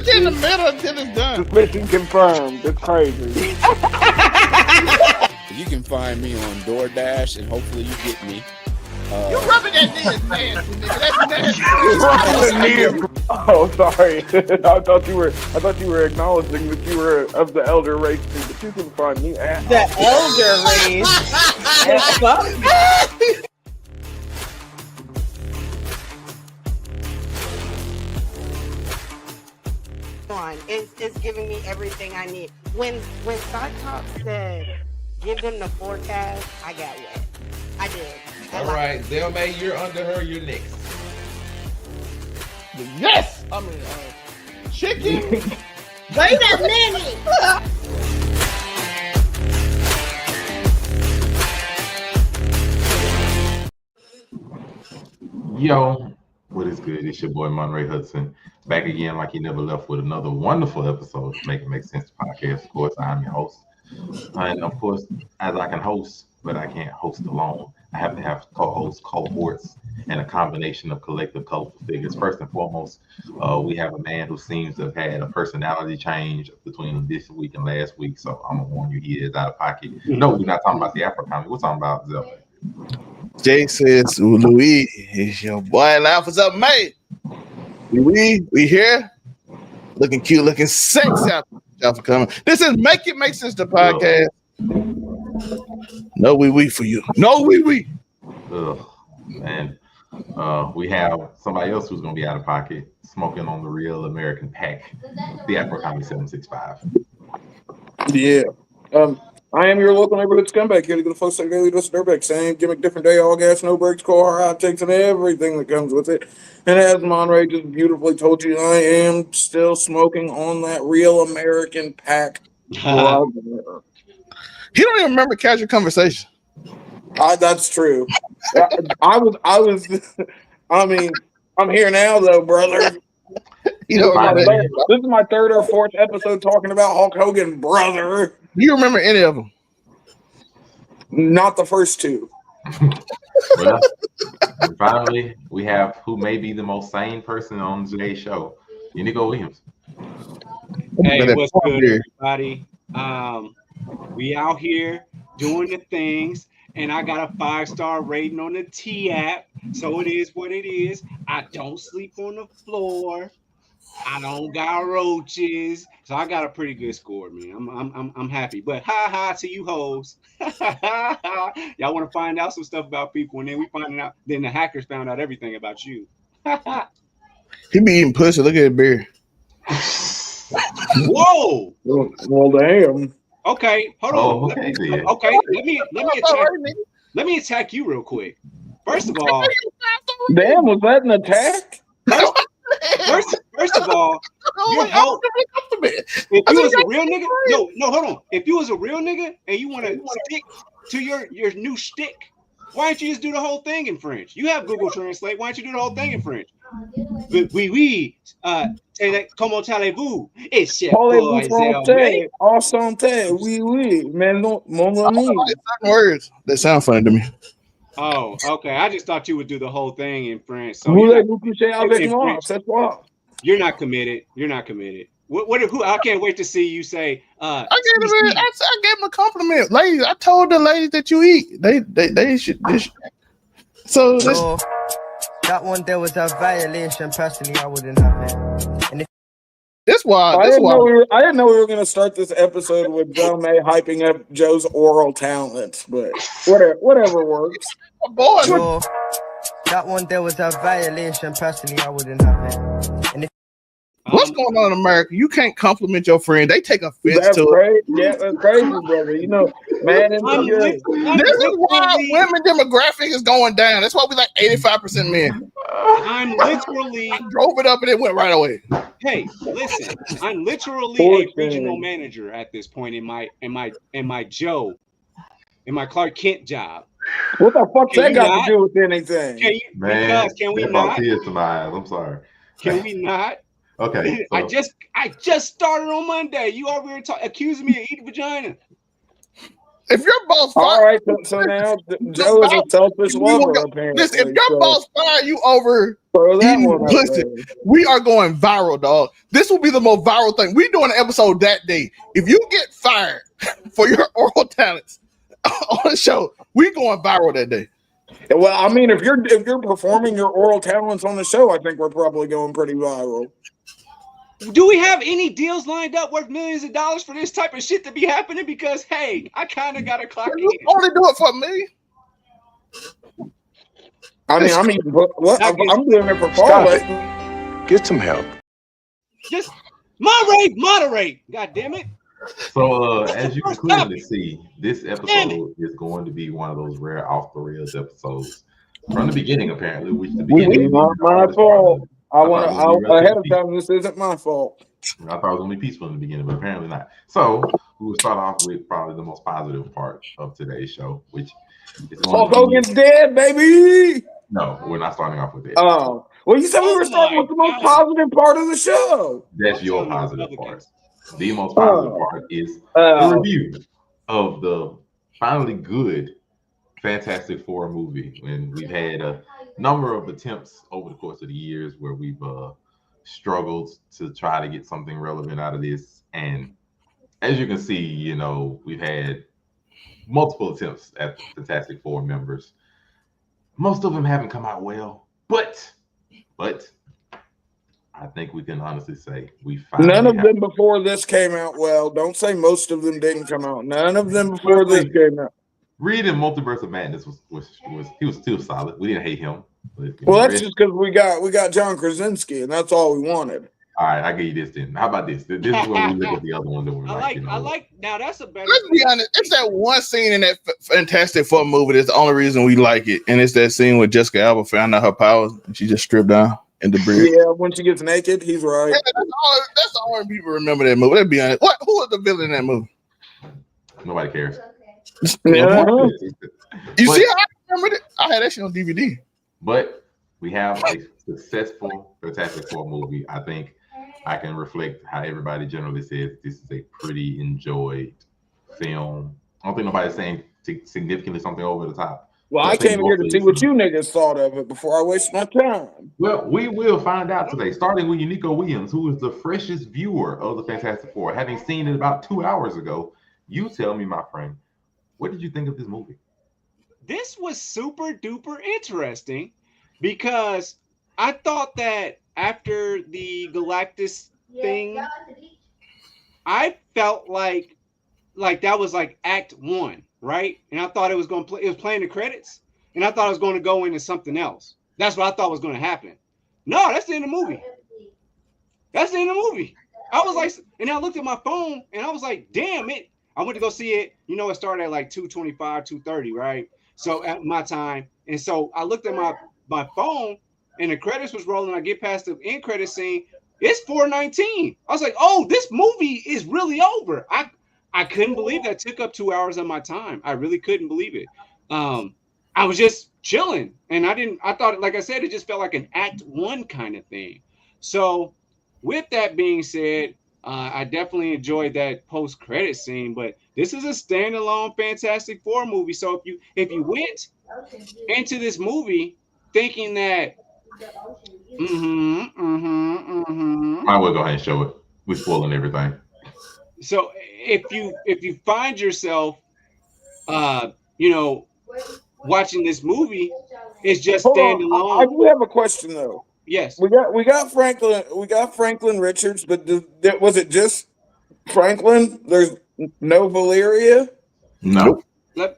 Click in the middle until it's done. Mission confirmed. It's crazy. You can find me on DoorDash, and hopefully you get me. You rubbing that knee is nasty, nigga. That's nasty. Oh, sorry. I thought you were acknowledging that you were of the elder race, but you can find me at the elder race. It's giving me everything I need. When Cyclops said, "Give them the forecast," I got wet. I did. All right, Zelmay, you're under her. You're next. Yes. I mean, chicken. Wait a minute. Yo, what is good? It's your boy Monray Hudson, back again like he never left with another wonderful episode of Make It Make Sense podcast. Of course, I'm your host. And of course, as I can host, but I can't host alone, I have to have co-hosts, cohorts, and a combination of collective colorful figures. First and foremost, we have a man who seems to have had a personality change between this week and last week. So I'm going to warn you, he is out of pocket. No, we're not talking about the Afro comedy. We're talking about Zelda. Jay says, Louis, it's your boy. Laugh, what's up, mate? We here? Looking cute, looking sexy out there for coming. This is Make It Make Sense, the podcast. No we for you. No we. And we have somebody else who's going to be out of pocket, smoking on the real American pack, the Afro Comedy 765. Yeah. I am your local neighborhood scumbag here to get the folks that daily dose of dirtbag. Same gimmick, different day, all gas, no brakes, core hot takes, and everything that comes with it. And as Monray just beautifully told you, I am still smoking on that real American pack. He don't even remember casual conversation. That's true. I was. I mean, I'm here now though, brother. You know, this is my third or fourth episode talking about Hulk Hogan, brother. Do you remember any of them? Not the first two. Well, finally, we have who may be the most sane person on today's show, Inigo Williams. Hey, what's good, everybody? We out here doing the things, and I got a 5-star rating on the T app, so it is what it is. I don't sleep on the floor. I don't got roaches, so I got a pretty good score, man. I'm happy, but ha to you hoes. Y'all want to find out some stuff about people, and then we find out. Then the hackers found out everything about you. He be eating pussy. Look at that beard. Whoa. Well, damn. Okay, hold on. Okay, let me attack you real quick. First of all, damn, was that an attack? First of all, your health. If you was a real nigga, no, hold on. If you was a real nigga and you want to stick to your new shtick, why don't you just do the whole thing in French? You have Google Translate. Why don't you do the whole thing in French? Oui. Comment allez-vous? It's your boy Zelmay. Enchanté. Oui. Mais non, mon ami. Words that sound funny to me. Oh, okay. I just thought you would do the whole thing in French. So you're not committed. You're not committed. Who? I can't wait to see you say. I gave him a compliment, ladies. I told the ladies that you eat. They should. So that one there was a violation. Personally, I wouldn't have it. And This why. I didn't know we were going to start this episode with Zelmay hyping up Joe's oral talents, but whatever works. Boy, that one there was a violation. Personally, I wouldn't have it. And what's going on in America? You can't compliment your friend. They take offense that's to crazy. it. Yeah, that's crazy, brother. You know, man, this is why women demographic is going down. That's why we like 85% men. I drove it up and it went right away. Hey, listen, I'm literally a regional manager at this point in my Clark Kent job. What the fuck's that got to do with anything? Can we not? Tears to my eyes. I'm sorry. Can we not? Okay. So. I just started on Monday. You over here accusing me of eating vagina. If your boss All fire, right, so now Joe is a selfish lover, apparently. listen, if your boss fire you over throw that eating one up pussy, there. we are going viral, dog. This will be the most viral thing. We're doing an episode that day. If you get fired for your oral talents on the show, we going viral that day. Well, I mean, if you're performing your oral talents on the show, I think we're probably going pretty viral. Do we have any deals lined up worth millions of dollars for this type of shit to be happening? Because hey, I kind of got to clock in. Only do it for me. I mean, what? I'm doing it for Stop Paul. it. Get some help. Just moderate. God damn it. So as you can clearly see, this episode is going to be one of those rare off the rails episodes from the beginning, apparently, which the beginning It's not my fault. Ahead of time, this isn't my fault. I thought it was going to be peaceful in the beginning, but apparently not. So we will start off with probably the most positive part of today's show, which is Hulk Hogan's dead, baby. No, we're not starting off with that. Oh, well, you said we were starting with the most positive part of the show. That's your positive part. The most positive part is the review of the finally good Fantastic Four movie. And we've had a number of attempts over the course of the years where we've struggled to try to get something relevant out of this. And as you can see, you know, we've had multiple attempts at Fantastic Four members. Most of them haven't come out well, but I think we can honestly say we finally none of them before this came out well. Don't say most of them didn't come out. None of them before this came out. Reed in Multiverse of Madness was he was still solid. We didn't hate him. Well, that's just because we got John Krasinski, and that's all we wanted. All right, I give you this then. How about this? This is where we look at the other one that we're I like. Now that's a better. Let's be honest. It's that one scene in that Fantastic Four movie that's the only reason we like it, and it's that scene where Jessica Alba found out her powers and she just stripped down in the bridge. Yeah, when she gets naked, he's right. Yeah, that's the only people remember that movie. Let's be honest. Who was the villain in that movie? Nobody cares. Yeah. You see how I remembered it? I had that shit on DVD. But we have a successful Fantastic Four movie. I think I can reflect how everybody generally says this is a pretty enjoyed film. I don't think nobody's saying significantly something over the top. Well, I came here to see what you niggas thought of it before I waste my time. Well, we will find out today, starting with Unico Williams, who is the freshest viewer of the Fantastic Four, having seen it about 2 hours ago. You tell me, my friend, what did you think of this movie? This was super duper interesting because I thought that after the Galactus thing, I felt like that was like Act 1, right? And I thought it was going to play. It was playing the credits, and I thought it was going to go into something else. That's what I thought was going to happen. No, that's the end of the movie. That's the end of the movie. I was like, and I looked at my phone, and I was like, damn it. I went to go see it. You know, it started at like 2:25, 2:30, right? So at my time, and so I looked at my phone, and the credits was rolling. I get past the end credit scene. It's 4:19. I was like, oh, this movie is really over. I couldn't believe that took up 2 hours of my time. I really couldn't believe it. I was just chilling, and I thought, like I said, it just felt like an Act 1 kind of thing. So with that being said, I definitely enjoyed that post-credit scene, but this is a standalone Fantastic Four movie. So if you went into this movie thinking that Might well go ahead and show it. We're spoiling everything. So if you find yourself watching this movie, it's just standalone. I do have a question though. Yes. We got Franklin Richards, but was it just Franklin? There's no Valeria? No. I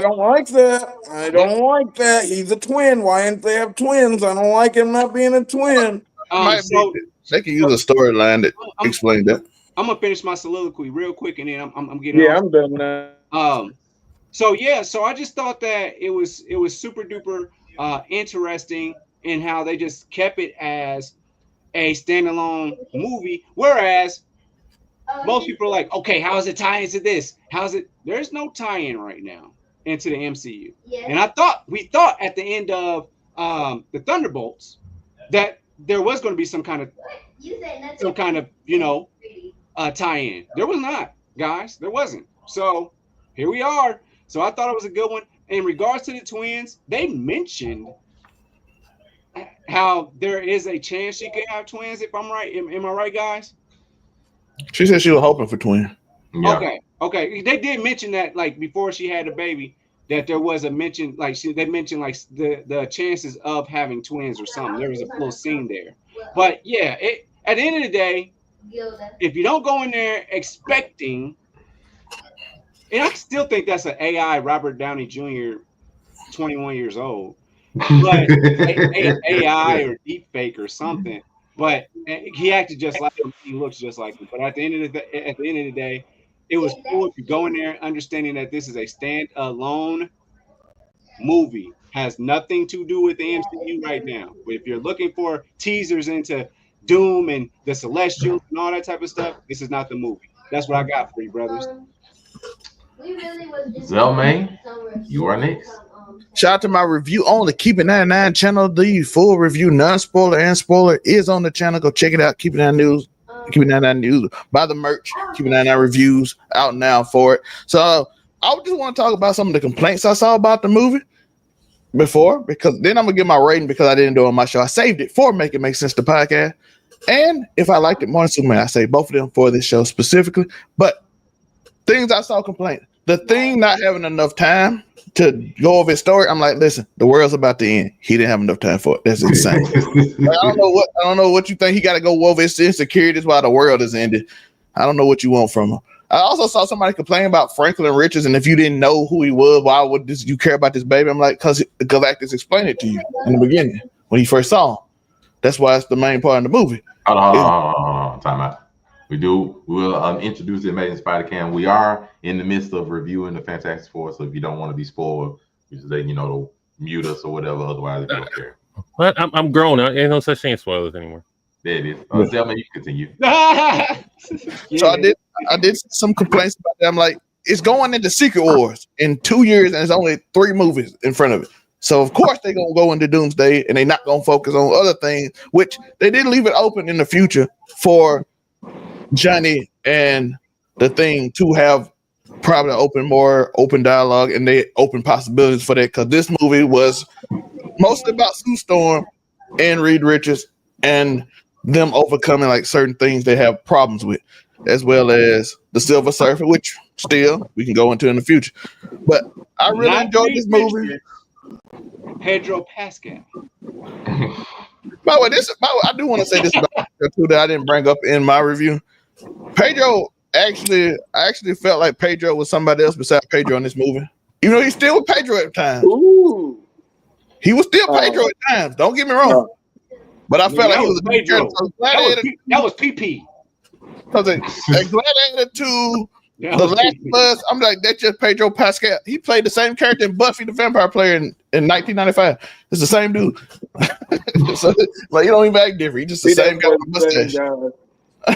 don't like that. I don't like that. He's a twin. Why didn't they have twins? I don't like him not being a twin. They can use a storyline that explain that. I'm gonna finish my soliloquy real quick, and then I'm getting. Yeah, I'm done now. So I just thought that it was super duper interesting in how they just kept it as a standalone movie, whereas most people are like, okay, how is it tie into this? There's no tie-in right now into the MCU. Yeah. And we thought at the end of the Thunderbolts that there was going to be some kind of tie-in. There was not, guys. There wasn't. So here we are. So I thought it was a good one. In regards to the twins, they mentioned how there is a chance she could have twins. If I'm right, am I right, guys? She said she was hoping for twins. Yeah. Okay. They did mention that, like, before she had a baby, that there was a mention, like they mentioned like the chances of having twins or something. There was a little scene there, but yeah, at the end of the day, if you don't go in there expecting, and I still think that's an AI Robert Downey Jr. 21 years old, but AI or deep fake or something. But he acted just like him. He looks just like him. But at the end of the day, it was cool if you go in there understanding that this is a standalone movie, has nothing to do with the MCU right now. But if you're looking for teasers into Doom and the Celestials and all that type of stuff, this is not the movie. That's what I got for you, brothers. Zelmaine, you are next. Shout out to my review on the Keep It 99 channel. The full review, non-spoiler and spoiler, is on the channel. Go check it out. Keep It 99 News. Keep It 99 News. Buy the merch. Keep It 99 reviews out now for it. So I just want to talk about some of the complaints I saw about the movie before, because then I'm gonna give my rating because I didn't do it on my show. I saved it for Make It Make Sense, the podcast. And if I liked it more than Superman, I saved both of them for this show specifically. But things I saw complaint. The thing not having enough time to go over his story, I'm like, listen, the world's about to end. He didn't have enough time for it. That's insane. Like, I don't know what you think. He got to go over his insecurities while the world is ended. I don't know what you want from him. I also saw somebody complain about Franklin Richards, and if you didn't know who he was, why would you care about this baby? I'm like, because Galactus explained it to you in the beginning when you first saw him. That's why it's the main part of the movie. Hold on. Time out. We'll introduce the Amazing Spider-Cam. We are in the midst of reviewing the Fantastic Four, so if you don't want to be spoiled, you just let to mute us or whatever. Otherwise, if you don't care. But I'm grown. Ain't no such thing as spoilers anymore. There it is. Selma, you continue. So I did some complaints about that. I'm like, it's going into Secret Wars in 2 years, and there's only 3 movies in front of it. So of course they're gonna go into Doomsday, and they're not gonna focus on other things, which they did leave it open in the future for Johnny and the Thing to have probably more open dialogue, and they open possibilities for that, because this movie was mostly about Sue Storm and Reed Richards and them overcoming like certain things they have problems with, as well as the Silver Surfer, which still we can go into in the future. But I really enjoyed this movie. Pedro Pascal. By the way, I do want to say this about Pedro too that I didn't bring up in my review. Pedro I actually felt like Pedro was somebody else besides Pedro in this movie. Even though he's still with Pedro at times. Ooh. He was still Pedro at times. Don't get me wrong. But I felt like he was a Pedro. That was PP. Because a Gladiator 2, The Last of Us, I'm like, that's just Pedro Pascal. He played the same character in Buffy the Vampire Slayer in 1995. It's the same dude. So, like, he don't even act different. He's just the same guy with a mustache.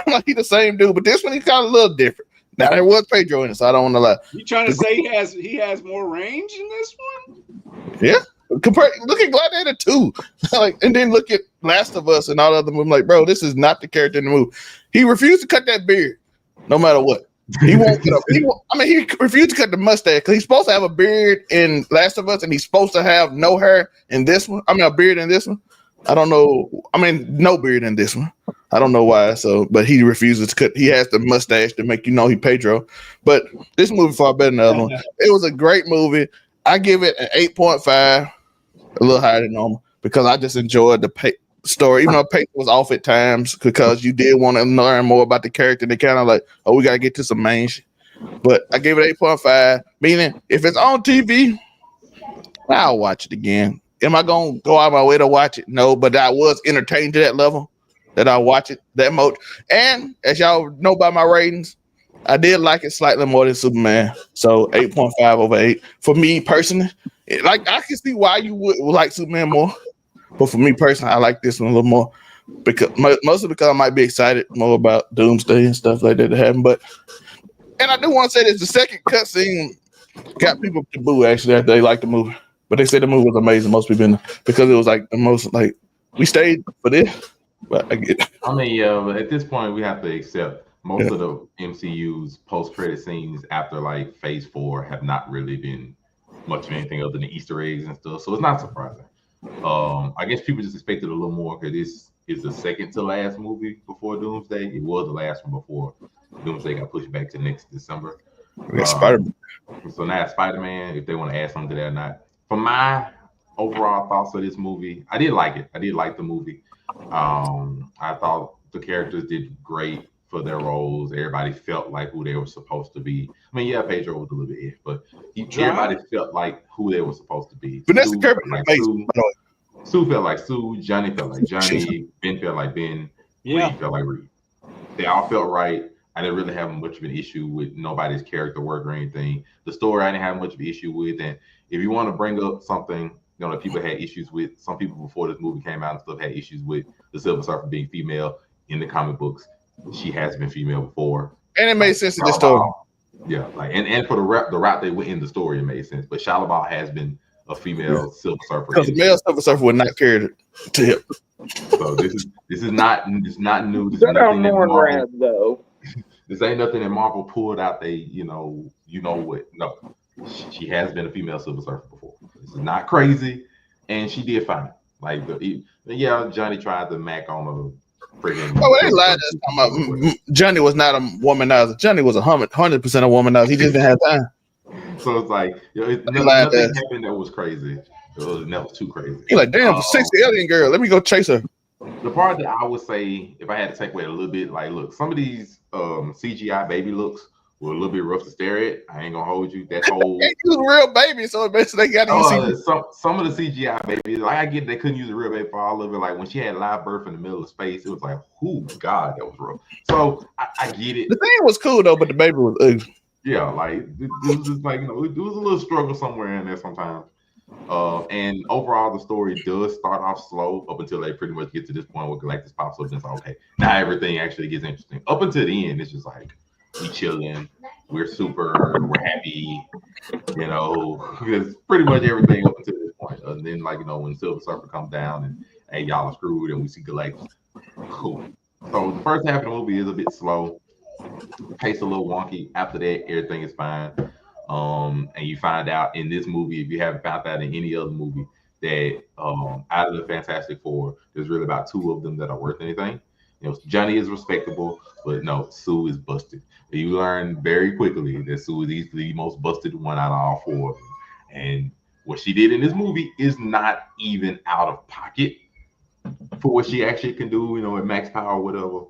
Like, he's the same dude, but this one he's kind of a little different. Now there was Pedro in it, so I don't want to lie. You trying to say he has more range in this one? Yeah. Look at Gladiator 2, and then look at Last of Us and all the other movies. Like, bro, this is not the character in the movie. He refused to cut that beard, no matter what. He won't get up. He refused to cut the mustache because he's supposed to have a beard in Last of Us, and he's supposed to have no hair in this one. A beard in this one. I don't know. No beard in this one. I don't know why. But he refuses to cut. He has the mustache to make he Pedro. But this movie far better than the other one. It was a great movie. I give it an 8.5, a little higher than normal, because I just enjoyed the story, even though pace was off at times, because you did want to learn more about the character. They kind of like, we got to get to some main shit. But I gave it 8.5, meaning if it's on TV, I'll watch it again. Am I going to go out of my way to watch it? No, but I was entertained to that level that I watch it that much. And as y'all know by my ratings, I did like it slightly more than Superman. So 8.5 over 8. For me personally, I can see why you would like Superman more. But for me personally, I like this one a little more, because mostly because I might be excited more about Doomsday and stuff like that to happen. And I do want to say this: the second cutscene got people to boo actually after they liked the movie, but they said the movie was amazing. Most people because it was like the most we stayed for this. But I get it. But at this point we have to accept most of the MCU's post-credit scenes after like Phase 4 have not really been much of anything other than Easter eggs and stuff. So it's not surprising. I guess people just expected a little more because this is the second to last movie before Doomsday. It was the last one before Doomsday got pushed back to next December. Spider-Man. So now Spider-Man, if they want to add something to that or not. From my overall thoughts of this movie, I did like it. I did like the movie. I thought the characters did great for their roles. Everybody felt like who they were supposed to be. I mean, yeah, Pedro was a little bit ish, but everybody felt like who they were supposed to be. Vanessa Sue Kirby felt like amazing, by the way. Sue felt like Sue. Johnny felt like Johnny. Ben felt like Ben. Yeah. Reed felt like Reed. They all felt right. I didn't really have much of an issue with nobody's character work or anything. The story I didn't have much of an issue with. And if you want to bring up something, that people had issues with, some people before this movie came out and stuff had issues with the Silver Surfer being female in the comic books. She has been female before. And it made sense in the story. Yeah, like and for the route they went in the story, it made sense. But Shia LaBeouf has been a female Silver Surfer. Because the male Silver Surfer would not carry it to him. So this is not new. This is nothing that Marvel, though. This ain't nothing that Marvel pulled out. They, you know what? No, she has been a female Silver Surfer before. This is not crazy, and she did fine. Like Johnny tried to mac on a freaking. Oh, they lied to us talking about Johnny was not a womanizer. Johnny was 100% a womanizer. He just didn't have time. So it's like nothing happened that was crazy. That was too crazy. He like, damn, sexy alien girl. Let me go chase her. The part that I would say, if I had to take away a little bit, like, look, some of these CGI baby looks were a little bit rough to stare at. I ain't gonna hold you. That whole they use a real baby, so basically they got to use some of the CGI babies. Like, I get they couldn't use a real baby for all of it. Like when she had live birth in the middle of space, it was like, oh God, that was rough. So I get it. The thing was cool though, but the baby was ugly. Yeah, like it was just like, it was a little struggle somewhere in there sometimes. And overall, the story does start off slow up until they pretty much get to this point where Galactus pops up and it's like, okay, now everything actually gets interesting. Up until the end, it's just like, we chilling, we're we're happy, because pretty much everything up until this point. And then, like, when Silver Surfer comes down and, hey, y'all are screwed, and we see Galactus. Cool. So the first half of the movie is a bit slow, pace a little wonky. After that, everything is fine. And you find out in this movie, if you haven't found out in any other movie, that out of the Fantastic Four, there's really about two of them that are worth anything. Johnny is respectable, but no, Sue is busted. You learn very quickly that Sue is easily the most busted one out of all four of them. And what she did in this movie is not even out of pocket for what she actually can do, at max power or whatever.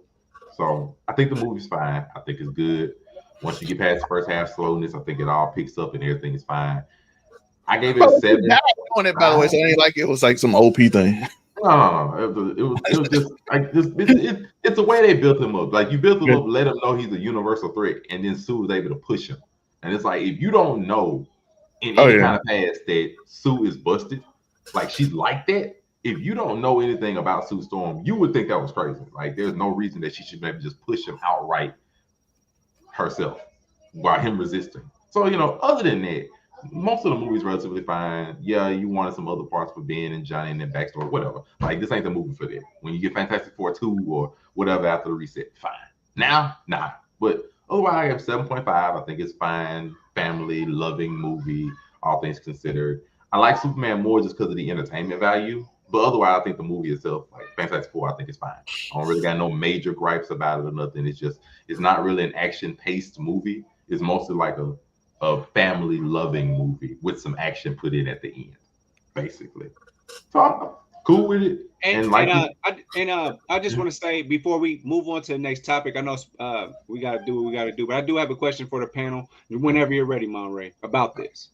So I think the movie's fine. I think it's good. Once you get past the first half slowness, I think it all picks up and everything is fine. I gave it a 7. On it, by the way, so it ain't like it was like some OP thing. No. It was just like this. It's the way they built him up. Like, you built him up, let him know he's a universal threat, and then Sue was able to push him. And it's like, if you don't know in any kind of past that Sue is busted, like she's like that, if you don't know anything about Sue Storm, you would think that was crazy. Like, there's no reason that she should maybe just push him outright herself while him resisting. So, other than that, most of the movie's relatively fine. Yeah, you wanted some other parts for Ben and Johnny and their backstory, whatever. Like, this ain't the movie for that. When you get Fantastic Four 2 or whatever after the reset, fine. Now, nah. But otherwise, I have 7.5. I think it's fine. Family, loving movie, all things considered. I like Superman more just because of the entertainment value. But otherwise, I think the movie itself, like Fantastic Four, I think it's fine. I don't really got no major gripes about it or nothing. It's not really an action-paced movie. It's mostly like a family-loving movie with some action put in at the end, basically. So I'm cool with it. I just want to say, before we move on to the next topic, I know we got to do what we got to do, but I do have a question for the panel whenever you're ready, Monray, about this.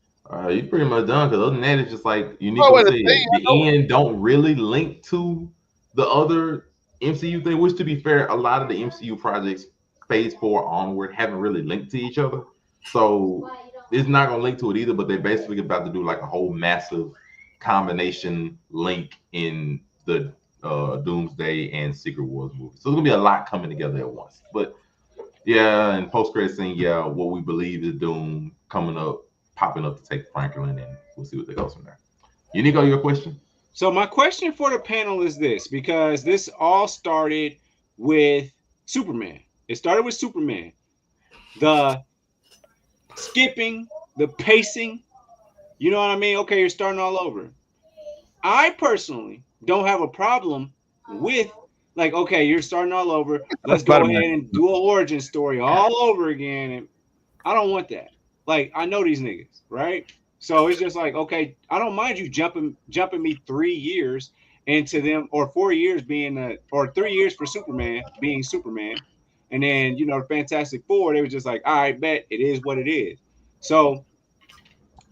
You pretty much done, because other than that, it's just like Unico said, the end don't really link to the other MCU thing, which, to be fair, a lot of the MCU projects, Phase 4 onward, haven't really linked to each other. So it's not going to link to it either, but they're basically about to do like a whole massive combination link in the Doomsday and Secret Wars movie. So there's going to be a lot coming together at once. But yeah, and post-credit scene, what we believe is Doom coming up, popping up to take Franklin, and we'll see what they goes from there. Unico, your question? So my question for the panel is this, because this all started with Superman. It started with Superman. The skipping, the pacing, you know what I mean? Okay, you're starting all over. I personally don't have a problem with like, okay, you're starting all over. Let's go ahead and do an origin story all over again. And I don't want that. Like, I know these niggas, right? So it's just like, okay, I don't mind you jumping me 3 years into them, or 4 years being or 3 years for Superman being Superman. And then, you know, the Fantastic Four, they were just like, all right, bet it is what it is. So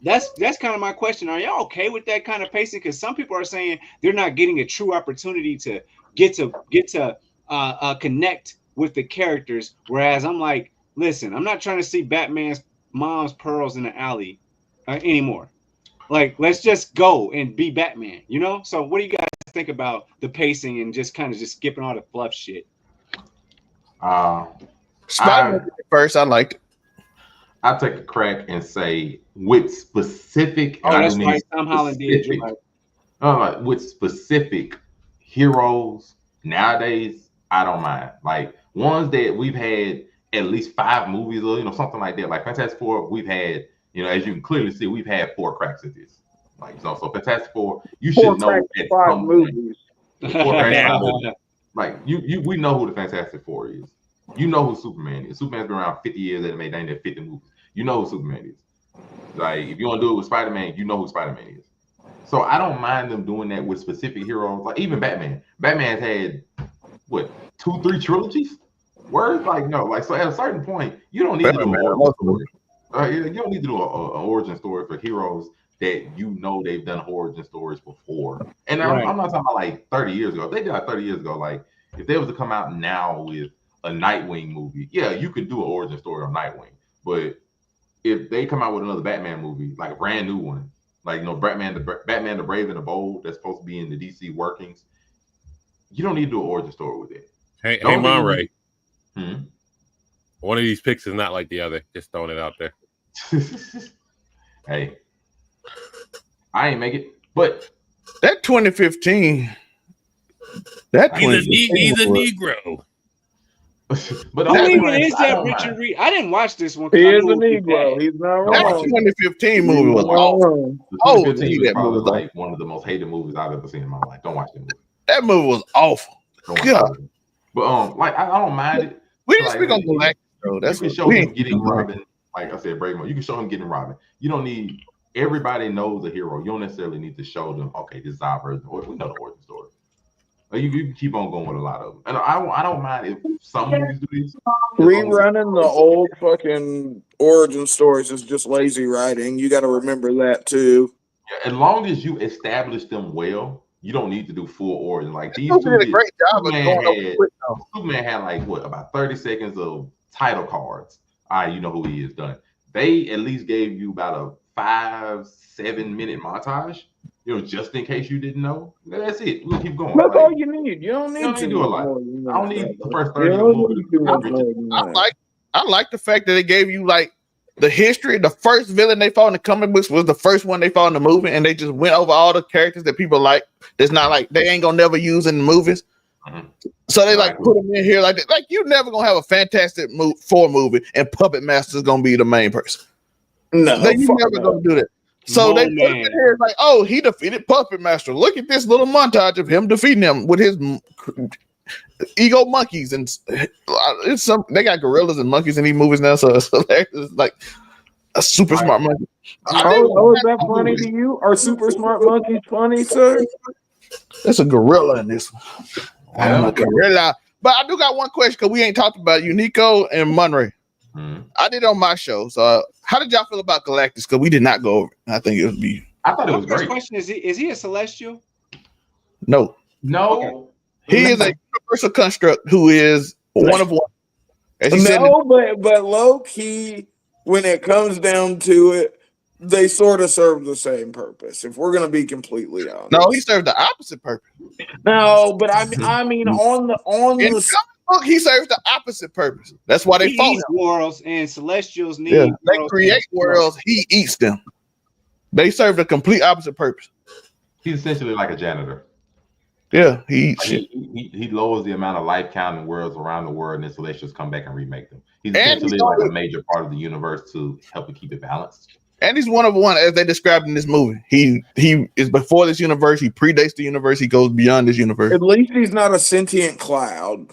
that's kind of my question. Are y'all okay with that kind of pacing? Because some people are saying they're not getting a true opportunity to get to connect with the characters. Whereas I'm like, listen, I'm not trying to see Batman's mom's pearls in the alley anymore. Like, let's just go and be Batman, you know? So what do you guys think about the pacing and just kind of just skipping all the fluff shit? Spider-Man first, I liked it. I'll take a crack and say with specific. Oh, that's right. Tom Holland did. With specific heroes nowadays, I don't mind. Like ones that we've had at least 5 movies, or you know, something like that. Like Fantastic Four, we've had, you know, as you can clearly see, we've had 4 cracks at this. Like so Fantastic Four, you should know at 5 movies. 4 cracks, 5 movies. Like we know who the Fantastic Four is. You know who Superman is. Superman's been around 50 years and made 50 movies. You know who Superman is. Like, if you want to do it with Spider-Man, you know who Spider-Man is. So I don't mind them doing that with specific heroes. Like, even Batman. Batman's had, what, 2-3 trilogies? Words? Like, no. Like, so at a certain point, you don't need to do an origin story. You don't need to do an origin story for heroes that you know they've done origin stories before. And I'm not talking about, like, 30 years ago. If they did that 30 years ago, like, if they was to come out now with a Nightwing movie, yeah, you could do an origin story on Nightwing. But if they come out with another Batman movie, like a brand new one, like, you know, Batman the Brave and the Bold, that's supposed to be in the DC workings, you don't need to do an origin story with it. Hey, Monray. One of these picks is not like the other. Just throwing it out there. Hey, I ain't make it, but that 2015. He's a Negro. But who even is that Richard Reed? I didn't watch this one. He is a Negro. He's not wrong. That 2015 movie was awful. Oh, that movie was like one of the most hated movies I've ever seen in my life. Don't watch that movie. That movie was awful. But like I don't mind it. We didn't speak on Galactus though. That's you can show him getting Robin. Like I said, Brave. You can show him getting Robin. You don't need. Everybody knows a hero. You don't necessarily need to show them. Okay, this is our version. Or we know the origin story. You can keep on going with a lot of them. And I don't mind if some movies do this. Rerunning the old fucking origin stories is just lazy writing. You got to remember that too. Yeah, as long as you establish them well, you don't need to do full origin. Like these two did a great job of going over quick. Superman had like what, about 30 seconds of title cards. All right, you know who he is, done. They at least gave you about a 5-7 minute montage. You know, just in case you didn't know. That's it. We'll keep going. That's all you need. You don't need to do a lot. I don't need the first 30 minutes. I like the fact that they gave you like the history. The first villain they fought in the comic books was the first one they fought in the movie, and they just went over all the characters that people like. That's not like they ain't gonna never use in the movies. So they like put them in here like that. Like you never gonna have a Fantastic Four movie and Puppet Master's gonna be the main person. No, you never gonna do that. So they put him in here like, oh, he defeated Puppet Master. Look at this little montage of him defeating him with his ego monkeys, and it's they got gorillas and monkeys in these movies now. So it's like a super smart monkey. Oh, is that funny to you? Are super smart monkeys funny, sir? That's a gorilla in this one. I'm a gorilla. But I do got one question because we ain't talked about you, Nico and Monray. I did on my show. So how did y'all feel about Galactus? Because we did not go over it. I think it would be. I thought it was great. Question is he a Celestial? No. Okay. He is a universal construct who is one of one. But low key, when it comes down to it, they sort of serve the same purpose. If we're gonna be completely honest. No, he served the opposite purpose. No, but I mean on the book, he serves the opposite purpose. That's why they fought him. Worlds and Celestials need. Yeah, they create worlds. He eats them. They serve the complete opposite purpose. He's essentially like a janitor. Yeah, he lowers the amount of life count in worlds around the world, and then Celestials come back and remake them. He's essentially like a major part of the universe to help it keep it balanced. And he's one of one, as they described in this movie. He is before this universe. He predates the universe. He goes beyond this universe. At least he's not a sentient cloud.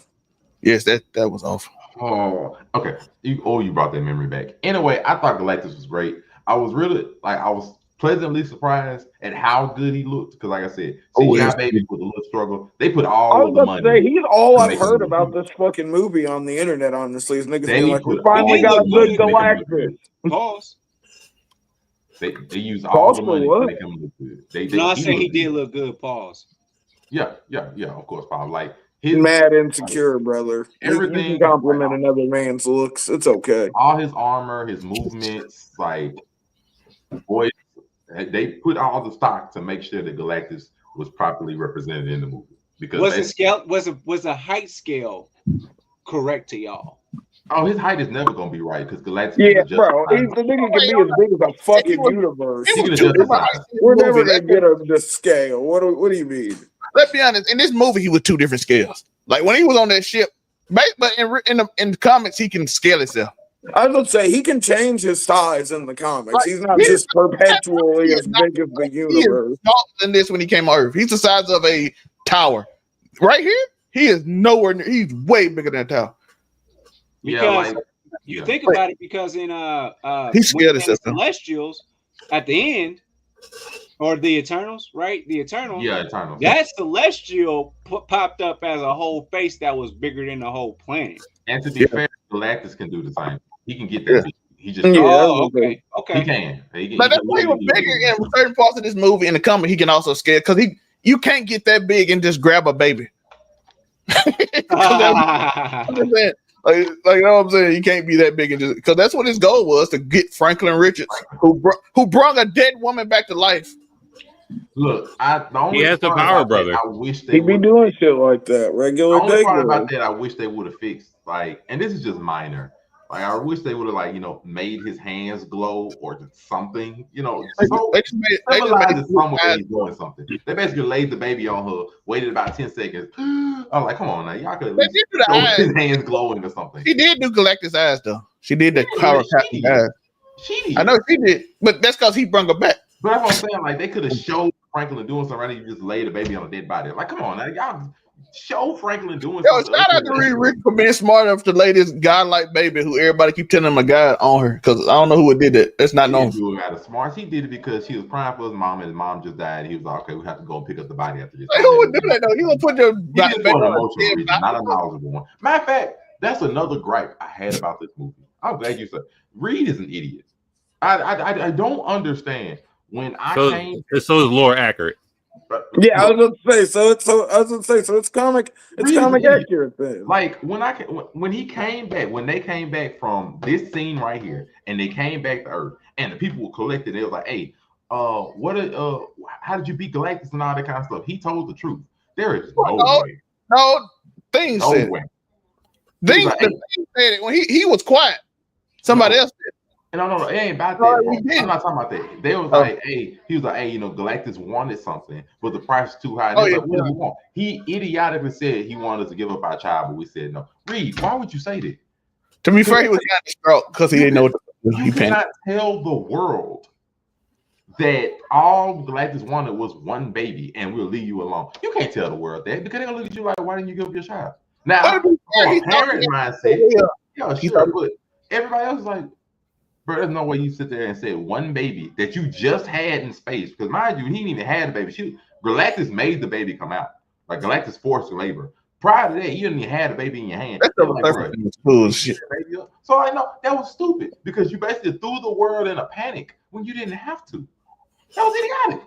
Yes, that was awful. Oh, okay. You brought that memory back. Anyway, I thought Galactus was great. I was pleasantly surprised at how good he looked. Because, like I said, CGI baby with a little struggle. They put all of the money. He's all I've heard about this fucking movie on the internet. Honestly, is niggas being like, "We finally got a good Galactus." Pause. They use all the money to make him look good. No, I say he did look good. Pause. Yeah. Of course, Bob. Like his mad insecure, brother. Everything you can compliment another man's looks. It's okay. All his armor, his movements, like boy, they put all the stock to make sure that Galactus was properly represented in the movie. Because was a height scale correct to y'all? Oh, his height is never gonna be right because Galactus. Yeah, bro, the nigga can be as big as a fucking universe. We're never gonna get him to scale. What do you mean? Let's be honest. In this movie, he was two different scales. Like when he was on that ship, but in the comics, he can scale himself. I was gonna say he can change his size in the comics. Like, he's not just perpetually as big as the universe. He than this when he came on Earth. He's the size of a tower. Right here, he is nowhere near. He's way bigger than a tower. Because you think about it, because in he scared himself. Celestials at the end, or the Eternals, right? The Eternals. Yeah, Eternals. That Celestial popped up as a whole face that was bigger than the whole planet. And to be fair, Galactus can do the same. He can get that. He just okay. He can. But that's why he was bigger in certain parts of this movie. In the comic, he can also scale because you can't get that big and just grab a baby. Like you know what I'm saying? You can't be that big and just because that's what his goal was, to get Franklin Richards, who brought a dead woman back to life. Look, he has the power, brother. I wish he'd be doing shit like that regular. The only part about that I wish they would have fixed, like, and this is just minor. Like, I wish they would have, like, made his hands glow or something, symbolizes some way he's doing something. They basically laid the baby on her, waited about 10 seconds. I'm like, come on now, y'all could show his hands glowing or something. She did do Galactus' eyes though. She did the power Captain eyes. She did. I know she did, but that's because he brought her back. But that's what I'm saying. Like, they could have showed Franklin doing something, right? You just laid the baby on a dead body. Like, come on now, y'all. Show Franklin doing something. Shout out to Reed Rick for being smart enough to lay this godlike baby who everybody keep telling him a god on her, because I don't know who did it. That's not known. He didn't do it out of smarts. He did it because she was crying for his mom, and his mom just died. He was like, okay, we have to go and pick up the body after this. Like, who would do that though? You gonna put your baby on an emotional reason, not a knowledgeable one. Matter of fact, that's another gripe I had about this movie. I'm glad you said Reed is an idiot. I don't understand when came. So is lore accurate? Yeah, I was gonna say so it's comic accurate thing. Like when they came back from this scene right here, and they came back to Earth, and the people were collected. They was like, "Hey, how did you beat Galactus and all that kind of stuff?" He told the truth. There is no way. No, things no said way. Things said it when he was quiet. Somebody else did. No, it ain't about that. I'm not talking about that. They was like, hey, he was like, hey, Galactus wanted something, but the price is too high. Like, what do you want? He idiotically said he wanted us to give up our child, but we said no. Reed, why would you say that? To be fair, he was kind of distraught because he didn't know what he cannot tell the world that all Galactus wanted was one baby and we'll leave you alone. You can't tell the world that because they're gonna look at you like, why didn't you give up your child? Now, from a parent mindset, sure, but everybody else is like, bro, there's no way you sit there and say one baby that you just had in space. Because mind you, he didn't even have the baby. Galactus made the baby come out. Like Galactus forced labor. Prior to that, you didn't even have the baby in your hand. Bullshit. So I know that was stupid because you basically threw the world in a panic when you didn't have to. That was idiotic.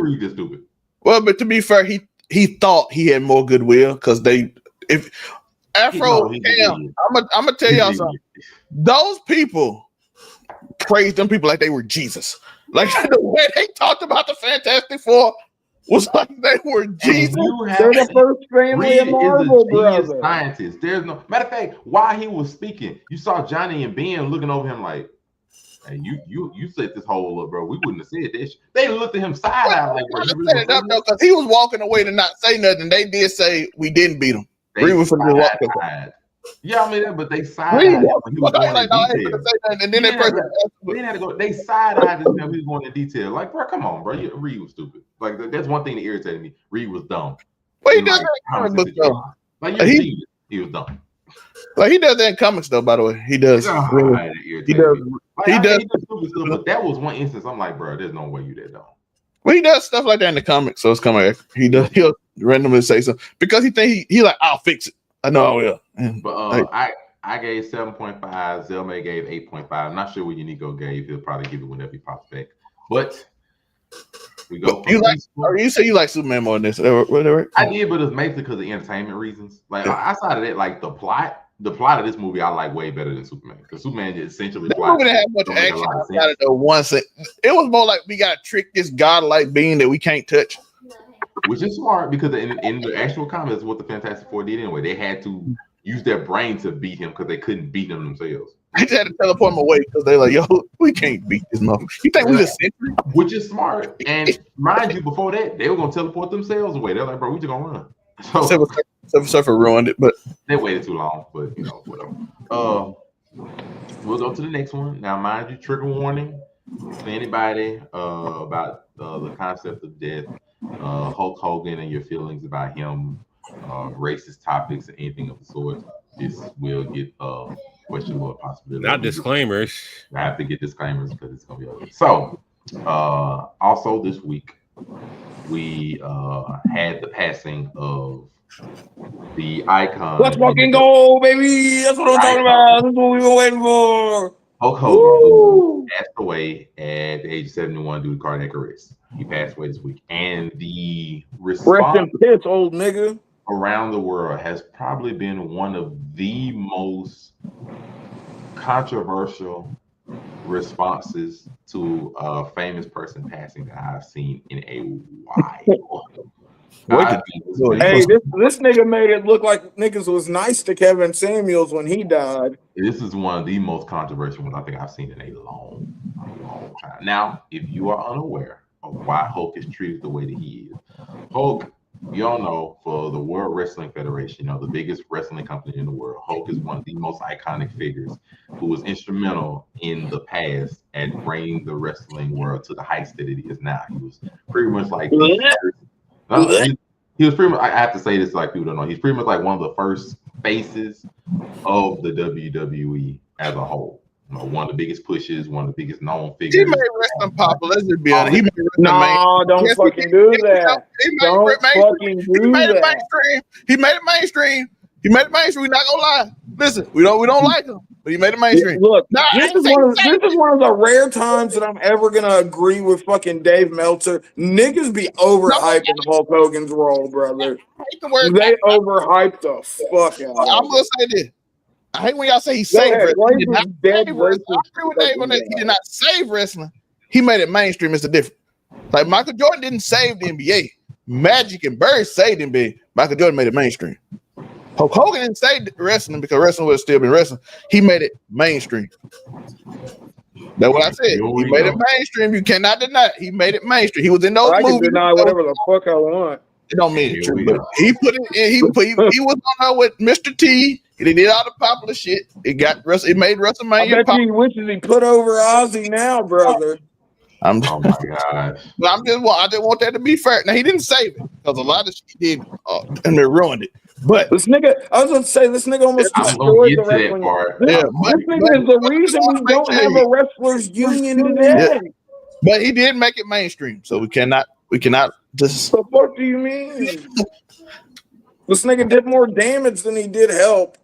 Read this stupid. Well, but to be fair, he thought he had more goodwill because I'm gonna tell y'all something. Those people praised them people like they were Jesus. Like the way they talked about the Fantastic Four was like they were Jesus. They're the first family of Marvel, brother. Scientist. There's no matter of fact. While he was speaking, you saw Johnny and Ben looking over him like, Hey, you set this hole up, bro. We wouldn't have said that. They looked at him side eye like, bro, because he was walking away to not say nothing. They did say we didn't beat him. They was from side-eyed. Yeah, I mean, but they side-eyed him when he was going in detail. And then they had to go. They side-eyed him when he was going in detail. Like, bro, come on, bro. Reed was stupid. Like, that's one thing that irritated me. Reed was dumb. Well, he does that in comic books though. Like, he was dumb. Like he does that in comics though. By the way, he does. He does. He does stupid stuff. But that was one instance. I'm like, bro, there's no way you that dumb. Well, he does stuff like that in the comics, so it's kind of he'll randomly say something because he think he like I'll fix it. I know I will. But I gave 7.5. Zelmay gave 8.5. I'm not sure what Unico gave. He'll probably give it whenever he pops back. But we go. You say you like Superman more than this? Whatever. I did, but it's mainly because of entertainment reasons. Like outside of that, like the plot of this movie, I like way better than Superman. Because Superman just essentially that movie didn't have much action. Outside of the one scene. It was more like we got to trick this godlike being that we can't touch. Which is smart because in the actual comics, what the Fantastic Four did anyway, they had to use their brain to beat him because they couldn't beat him themselves. They just had to teleport him away because they're like, yo, we can't beat this motherfucker. You think we the century? Which is smart. And mind you, before that, they were going to teleport themselves away. They're like, bro, we just going to run. So Silver Surfer ruined it, but they waited too long, but whatever. We'll go to the next one. Now, mind you, trigger warning for anybody about the concept of death. Hulk Hogan and your feelings about him, racist topics and anything of the sort. This will get questionable possibility. Not disclaimers. I have to get disclaimers because it's gonna be over. So, also this week we had the passing of the icon. Let's fucking go, baby! That's what I'm talking about. That's what we've been waiting for. Hulk Hogan passed away at the age of 71 due to cardiac arrest. He passed away this week, and the response piss, old nigga, around the world has probably been one of the most controversial responses to a famous person passing that I've seen in a while. Hey, this nigga made it look like niggas was nice to Kevin Samuels when he died. This is one of the most controversial ones I think I've seen in a long time. Now, if you are unaware of why Hulk is treated the way that he is, Hulk, you all know, for the World Wrestling Federation, the biggest wrestling company in the world, Hulk is one of the most iconic figures who was instrumental in the past at bringing the wrestling world to the heights that it is now. He was pretty much like he was pretty much, I have to say this like people don't know, he's pretty much like one of the first faces of the WWE as a whole. One of the biggest pushes, one of the biggest known figures. He made wrestling popular. Let's just be honest. He made don't fucking do that. Don't fucking do that. He made it mainstream. We're not gonna lie. Listen, we don't like him, but he made it mainstream. Look, this is one of the rare times that I'm ever gonna agree with fucking Dave Meltzer. Niggas be overhyping Hulk Hogan's role, brother. They overhyped the fuck out. I'm gonna say this. I hate when y'all say he saved wrestling. He did not save wrestling. He made it mainstream. It's the difference. Like Michael Jordan didn't save the NBA. Magic and Bird saved the NBA. Michael Jordan made it mainstream. Hulk Hogan didn't save wrestling because wrestling would have still been wrestling. He made it mainstream. That's what I said. He made it mainstream. You cannot deny it. He made it mainstream. He was in those movies. I can deny whatever the fuck I want. It don't mean it's true, but he put it in. He was on there with Mr. T. He did all the popular shit. It made WrestleMania. I bet you wishes he put over Ozzy now, brother. Oh my gosh! But I just want that to be fair. Now he didn't save it because a lot of shit did, and they ruined it. But this nigga, I was going to say, this nigga almost destroyed the wrestling. This nigga is the reason we don't have a wrestlers union today. Yeah. But he did make it mainstream, so we cannot just. What the fuck do you mean? This nigga did more damage than he did help.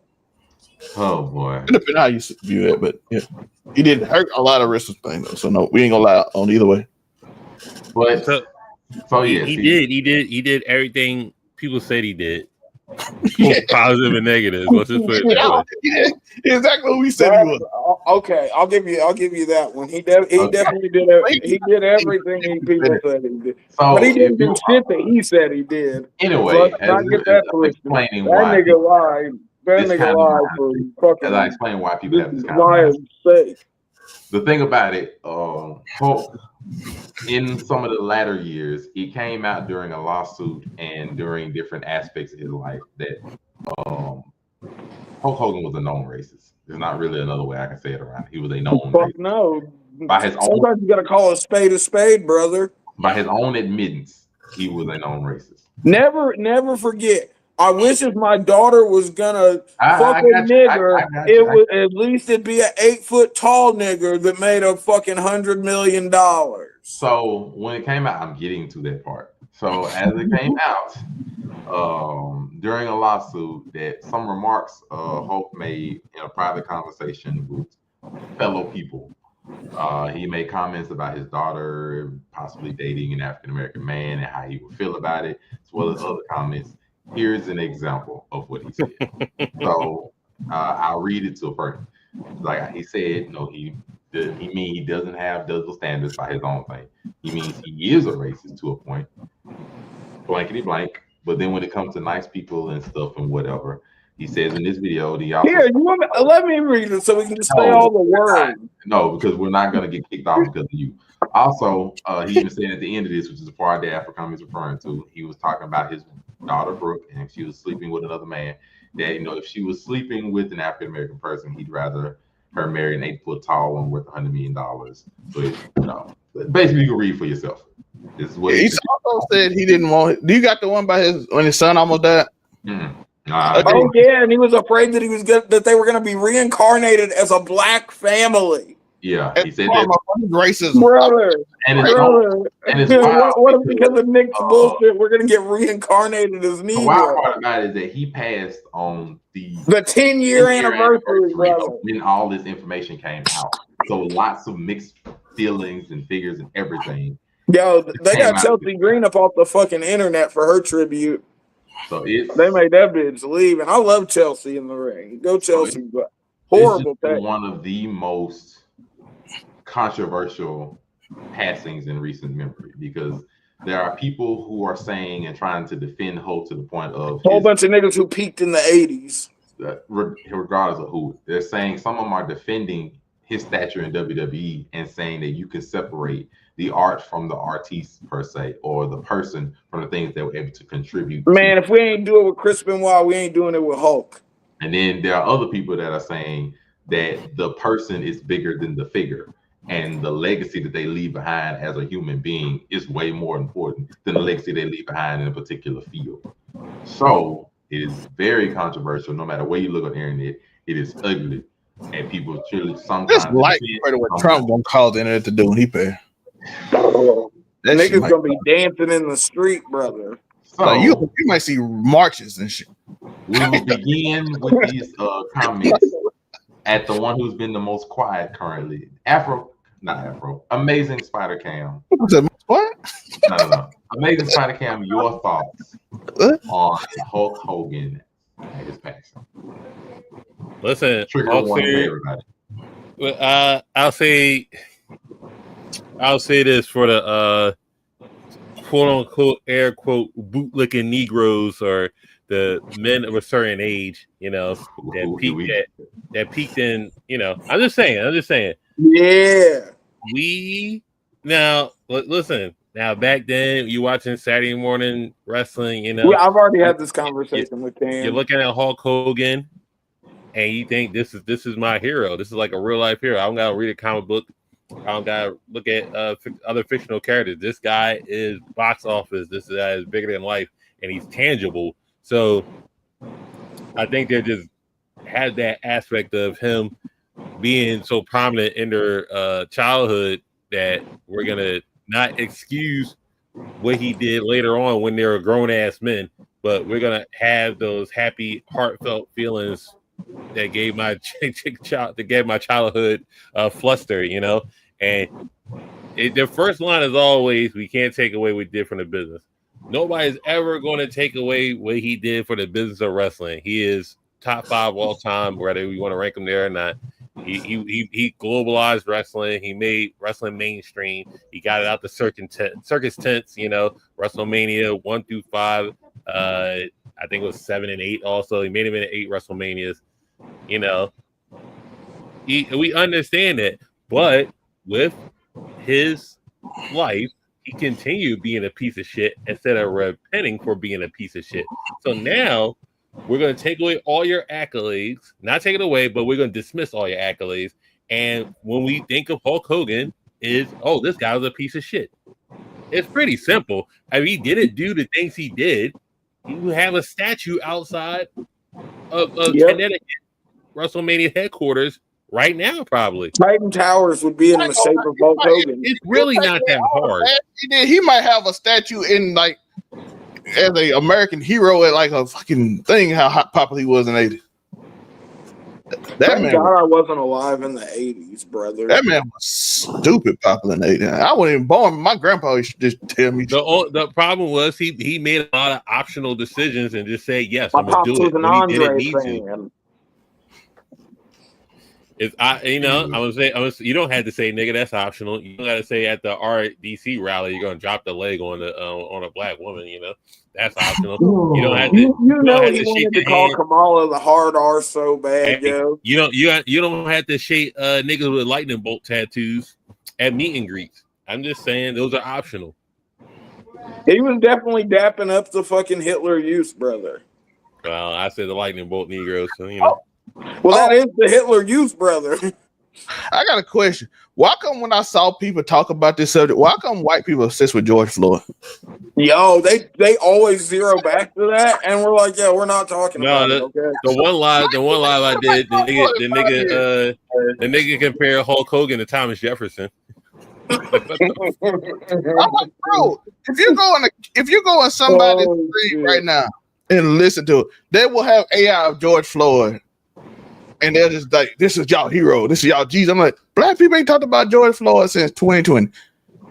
Oh boy! It depends how you view it, but yeah, he did hurt a lot of wrestling things. Though, so no, we ain't gonna lie on either way. But so yeah, he did everything people said he did. Positive and negative. Let's just put it that way. Yeah, exactly what we said he was. Okay, I'll give you that one. He definitely did it. He did everything people said he did, but he didn't do shit that he said he did. Anyway, not get that twisted. That nigga lied. That nigga lied for fucking. As I explain why people have this lying sake. the thing about it, Hulk, in some of the latter years, he came out during a lawsuit and during different aspects of his life that um, Hulk Hogan was a known racist. There's not really another way I can say it around. He was a known Fuck racist. no. By his own, Sometimes you gotta call a spade, brother. by his own admittance, he was a known racist. Never forget. I wish if my daughter was gonna fuck I a got you. nigger, got it you. would at least it'd be an 8-foot tall nigger that made a fucking $100 million. So when it came out, I'm getting to that part. So as it came out, during a lawsuit, that some remarks Hulk made in a private conversation with fellow people. He made comments about his daughter possibly dating an African American man and how he would feel about it, as well as other comments. Here's an example of what he said. So I'll read it to a person. Like he said, no, he doesn't have double standards by his own thing. He means he is a racist to a point, blankety blank. But then when it comes to nice people and stuff and whatever, he says in this video, Here, let me read it so we can just say all the words. No, because we're not going to get kicked off because of you. Also, he even said at the end of this, which is the part that African is referring to, he was talking about his daughter Brooke, and if she was sleeping with another man, that if she was sleeping with an African American person, he'd rather her marry an 8-foot tall one worth $100 million. But basically, you can read for yourself. This is what he also said he didn't want. Do you got the one by when his son almost died? Mm-hmm. Oh yeah, and he was afraid that that they were going to be reincarnated as a black family. Yeah, he said that racism, brother. And it's what if because of Nick's bullshit, we're going to get reincarnated as Negro? The wild part about it is that he passed on the 10-year anniversary, brother, when all this information came out. So lots of mixed feelings and figures and everything. Yo, they got Chelsea Green up off the fucking internet for her tribute. So they made that bitch leave, and I love Chelsea in the ring. Go Chelsea, but horrible. One of the most controversial passings in recent memory because there are people who are saying and trying to defend Hulk to the point of a whole bunch of niggas who peaked in the 80s. Regardless of who, they're saying some of them are defending his stature in WWE and saying that you can separate the art from the artiste per se, or the person from the things that were able to contribute. Man, if we ain't doing it with Chris Benoit, we ain't doing it with Hulk. And then there are other people that are saying that the person is bigger than the figure, and the legacy that they leave behind as a human being is way more important than the legacy they leave behind in a particular field. So it is very controversial. No matter where you look on the internet, it is ugly, and people truly sometimes. It's like what Trump gonna call the internet to do when he pay. That nigga's gonna be dancing in the street, brother. So like you might see marches and shit. We will begin with these comments at the one who's been the most quiet currently. Amazing Spider Cam. What? No. Amazing Spider Cam, your thoughts on Hulk Hogan and his passing. Listen, everybody. I'll say this for the quote unquote air quote bootlicking Negroes or the men of a certain age, that peaked in, I'm just saying. Yeah. Listen, now back then you watching Saturday morning wrestling, I've already had this conversation with Cam. You're looking at Hulk Hogan and you think this is my hero. This is like a real life hero. I don't gotta read a comic book. I don't gotta look at other fictional characters. This guy is box office. This guy is bigger than life, and he's tangible. So I think they just had that aspect of him being so prominent in their childhood that we're gonna not excuse what he did later on when they were grown ass men, but we're gonna have those happy, heartfelt feelings that gave my childhood fluster, and their first line is always, "We can't take away what we did from the business." Nobody's ever going to take away what he did for the business of wrestling. He is top 5 all time, whether we want to rank him there or not. He globalized wrestling. He made wrestling mainstream. He got it out the circus tents. WrestleMania 1 through 5. I think it was 7 and 8. Also, he made him in 8 WrestleManias. We understand that, But with his life, he continued being a piece of shit instead of repenting for being a piece of shit. So now we're going to take away all your accolades, not take it away, but we're going to dismiss all your accolades. And when we think of Hulk Hogan, this guy was a piece of shit. It's pretty simple. I mean, he didn't do the things he did. You have a statue outside of Connecticut WrestleMania headquarters right now, probably. Titan Towers would be in the shape of Hulk Hogan. It's really not that hard. He might have a statue in like as an American hero at like a fucking thing. How hot popular he was in the 80s. Thank God I wasn't alive in the 80s, brother. That man was stupid popular in the 80s. I wasn't even born. My grandpa used to just tell me. The problem was he made a lot of optional decisions and just said, yes, My I'm going to do it. an When he Andre didn't need fan. to. You don't have to say nigga, that's optional. You don't got to say at the RDC rally you're gonna drop the leg on a black woman. You know that's optional. You don't have to. You know he wanted to call Kamala the hard R so bad, yo. You don't have to shake niggas with lightning bolt tattoos at meet and greets. I'm just saying those are optional. He was definitely dapping up the fucking Hitler Youth, brother. Well, I said the lightning bolt Negroes, so you know. Well, that is the Hitler Youth, brother. I got a question. Why come when I saw people talk about this subject, why come white people obsessed with George Floyd? Yo, they always zero back to that, and we're like, yeah, we're not talking about it. Okay. The one live I did, the nigga compared Hulk Hogan to Thomas Jefferson. I'm like, bro, if you go on somebody's stream right now and listen to it, they will have AI of George Floyd. And they're just like, this is y'all hero. This is y'all Jesus. I'm like, black people ain't talked about George Floyd since 2020.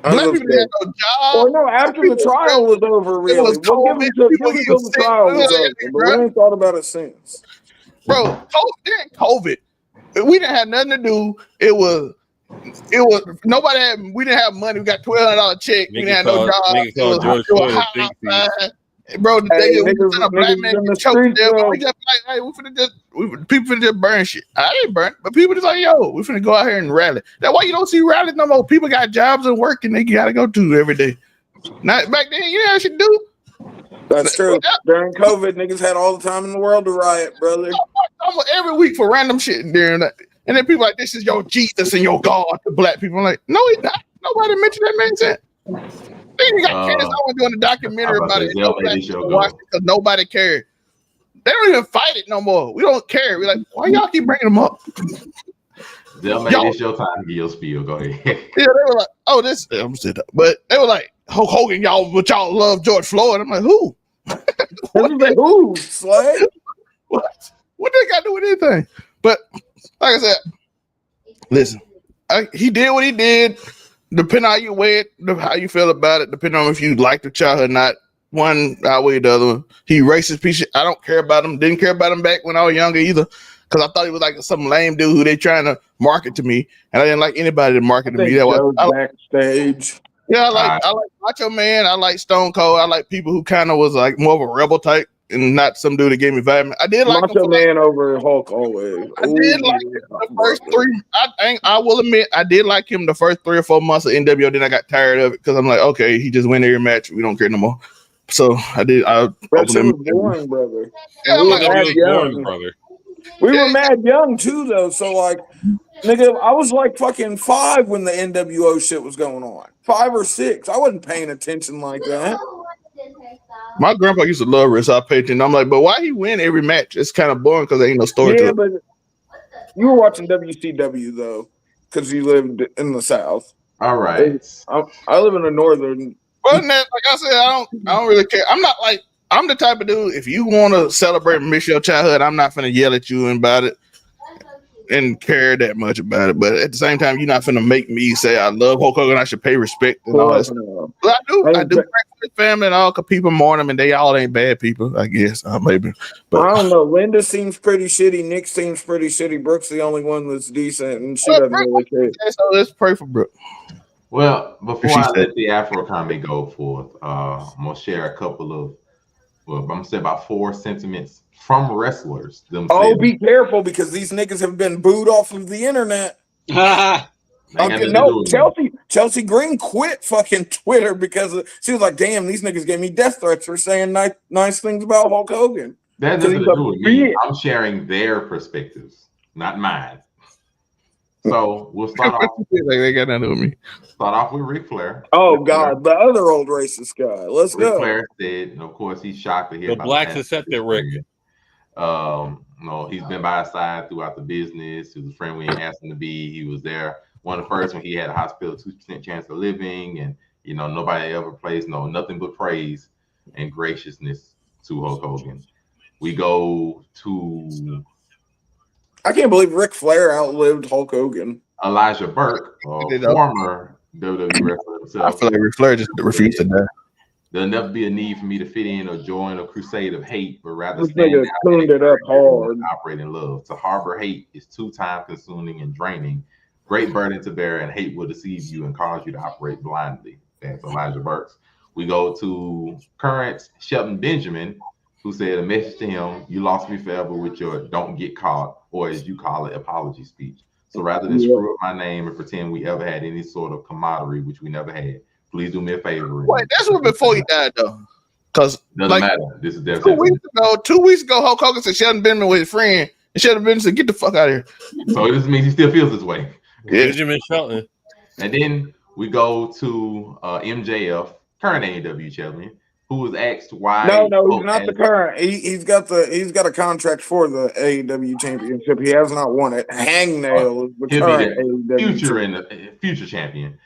Black people didn't have no job. Well, no, after the trial was over, really. We'll give it until the trial was over. But we ain't thought about it since. Bro, during COVID, we didn't have nothing to do. It was we didn't have money. We got $1,200 check. We didn't have no job. Bro, the black man get choked there. We just like, hey, people finna just burn shit. I didn't burn, but people just like, yo, we finna go out here and rally. That's why you don't see rallies no more. People got jobs and work and they gotta go to every day. Not back then, you know how shit do. That's true. During COVID, niggas had all the time in the world to riot, brother. Almost every week for random shit during that. And then people like, this is your Jesus and your God to black people. I'm like, no, he's not. Nobody mentioned that man said. You got Candace Owens doing a documentary about it. Because nobody cared. They don't even fight it no more. We don't care. We're like, why y'all keep bringing them up? It's your time to get your spiel. Go ahead. Yeah, they were like, oh, this. I'm sitting up. But they were like, Hulk Hogan, y'all love George Floyd. I'm like, who? Who? Slay? What? What they got to do with anything? But like I said, listen, he did what he did. Depending on how you weigh it, how you feel about it, depending on if you like the child or not, one outweigh the other one. He racist piece of shit. I don't care about him. Didn't care about him back when I was younger either, because I thought he was like some lame dude who they trying to market to me, and I didn't like anybody to market to me. That was backstage. Yeah, I like Macho Man. I like Stone Cold. I like people who kind of was like more of a rebel type and not some dude that gave me vibe. I did like Macho Man over Hulk always. I did like him the first 3. I will admit I did like him the first 3 or 4 months of NWO. Then I got tired of it because I'm like, okay, he just win every match. We don't care no more. So I did. Boring, brother. Yeah, we were mad young too, though. So like, nigga, I was like fucking 5 when the NWO shit was going on. 5 or 6. I wasn't paying attention like that. My grandpa used to love Riz. I paid attention. I'm like, but why he win every match? It's kind of boring because there ain't no story to it. But you were watching WCW though, because you lived in the South. All right. I live in the Northern. Well, like I said, I don't really care. I'm the type of dude. If you want to celebrate and miss your childhood, I'm not gonna yell at you about it and care that much about it. But at the same time, you're not gonna make me say I love Hulk Hogan. I should pay respect and all that stuff. But I do pray for his family and all. Cause people mourn him, and they all ain't bad people. I guess maybe. But I don't know. Linda seems pretty shitty. Nick seems pretty shitty. Brooke's the only one that's decent, and she doesn't really care. So let's pray for Brooke. Well, before I let the Afro comment go forth, I'm gonna share a couple of. Well, I'm gonna say about 4 sentiments from wrestlers themselves. Oh, be careful because these niggas have been booed off of the internet. No, Chelsea Green quit fucking Twitter because she was like, "Damn, these niggas gave me death threats for saying nice things about Hulk Hogan." That has nothing to do with me. I'm sharing their perspectives, not mine. So we'll start off. They got nothing with me. Start off with Ric Flair. Oh God, the other old racist guy. Let's go. Ric Flair said, and of course he's shocked to hear The about blacks accepted Rick. No, he's been by his side throughout the business. He was a friend when he asked him to be. He was there. One of the first when he had a hospital 2% chance of living, and nobody ever placed nothing but praise and graciousness to Hulk Hogan. We go to. I can't believe Ric Flair outlived Hulk Hogan. Elijah Burke, former WWE wrestler himself. I feel like Ric Flair just refused to die. There'll never be a need for me to fit in or join a crusade of hate, but rather this stand nigga tuned it up hard. Operate in love. To harbor hate is too time-consuming and draining. Great burden to bear, and hate will deceive you and cause you to operate blindly. That's Elijah Burks. We go to current Shelton Benjamin, who said a message to him: "You lost me forever with your don't get caught, or as you call it, apology speech. So rather than screw up my name and pretend we ever had any sort of camaraderie, which we never had, please do me a favor." Wait, that's what before he died though. Because doesn't matter. This is their 2 weeks ago, Hulk Hogan said Shelton Benjamin was his friend, and Shelton Benjamin said, "Get the fuck out of here." So this means he still feels this way. Yeah. Benjamin Shelton. And then we go to MJF, current AEW champion, who was asked why. No, he's not the current. He's got a contract for the AEW championship. He has not won it. Hangnail is the current AEW future champion,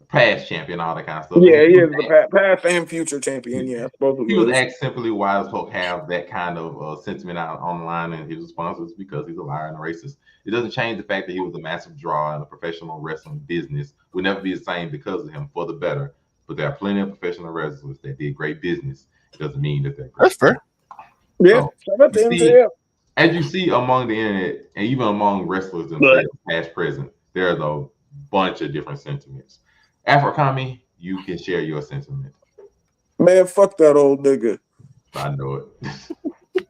past champion, all that kind of stuff. Yeah, he is the past and future champion. Yeah, both of He those. was asked simply, why does Hulk have that kind of sentiment out online? And his response was because he's a liar and a racist. It doesn't change the fact that he was a massive draw in the professional wrestling business. Will never be the same because of him, for the better. But there are plenty of professional wrestlers that did great business. It doesn't mean that they're great. That's fair. Yeah, as you see among the internet and even among wrestlers themselves, past, present, there's a bunch of different sentiments. Afrokami, you can share your sentiment. Man, fuck that old nigga. I know it.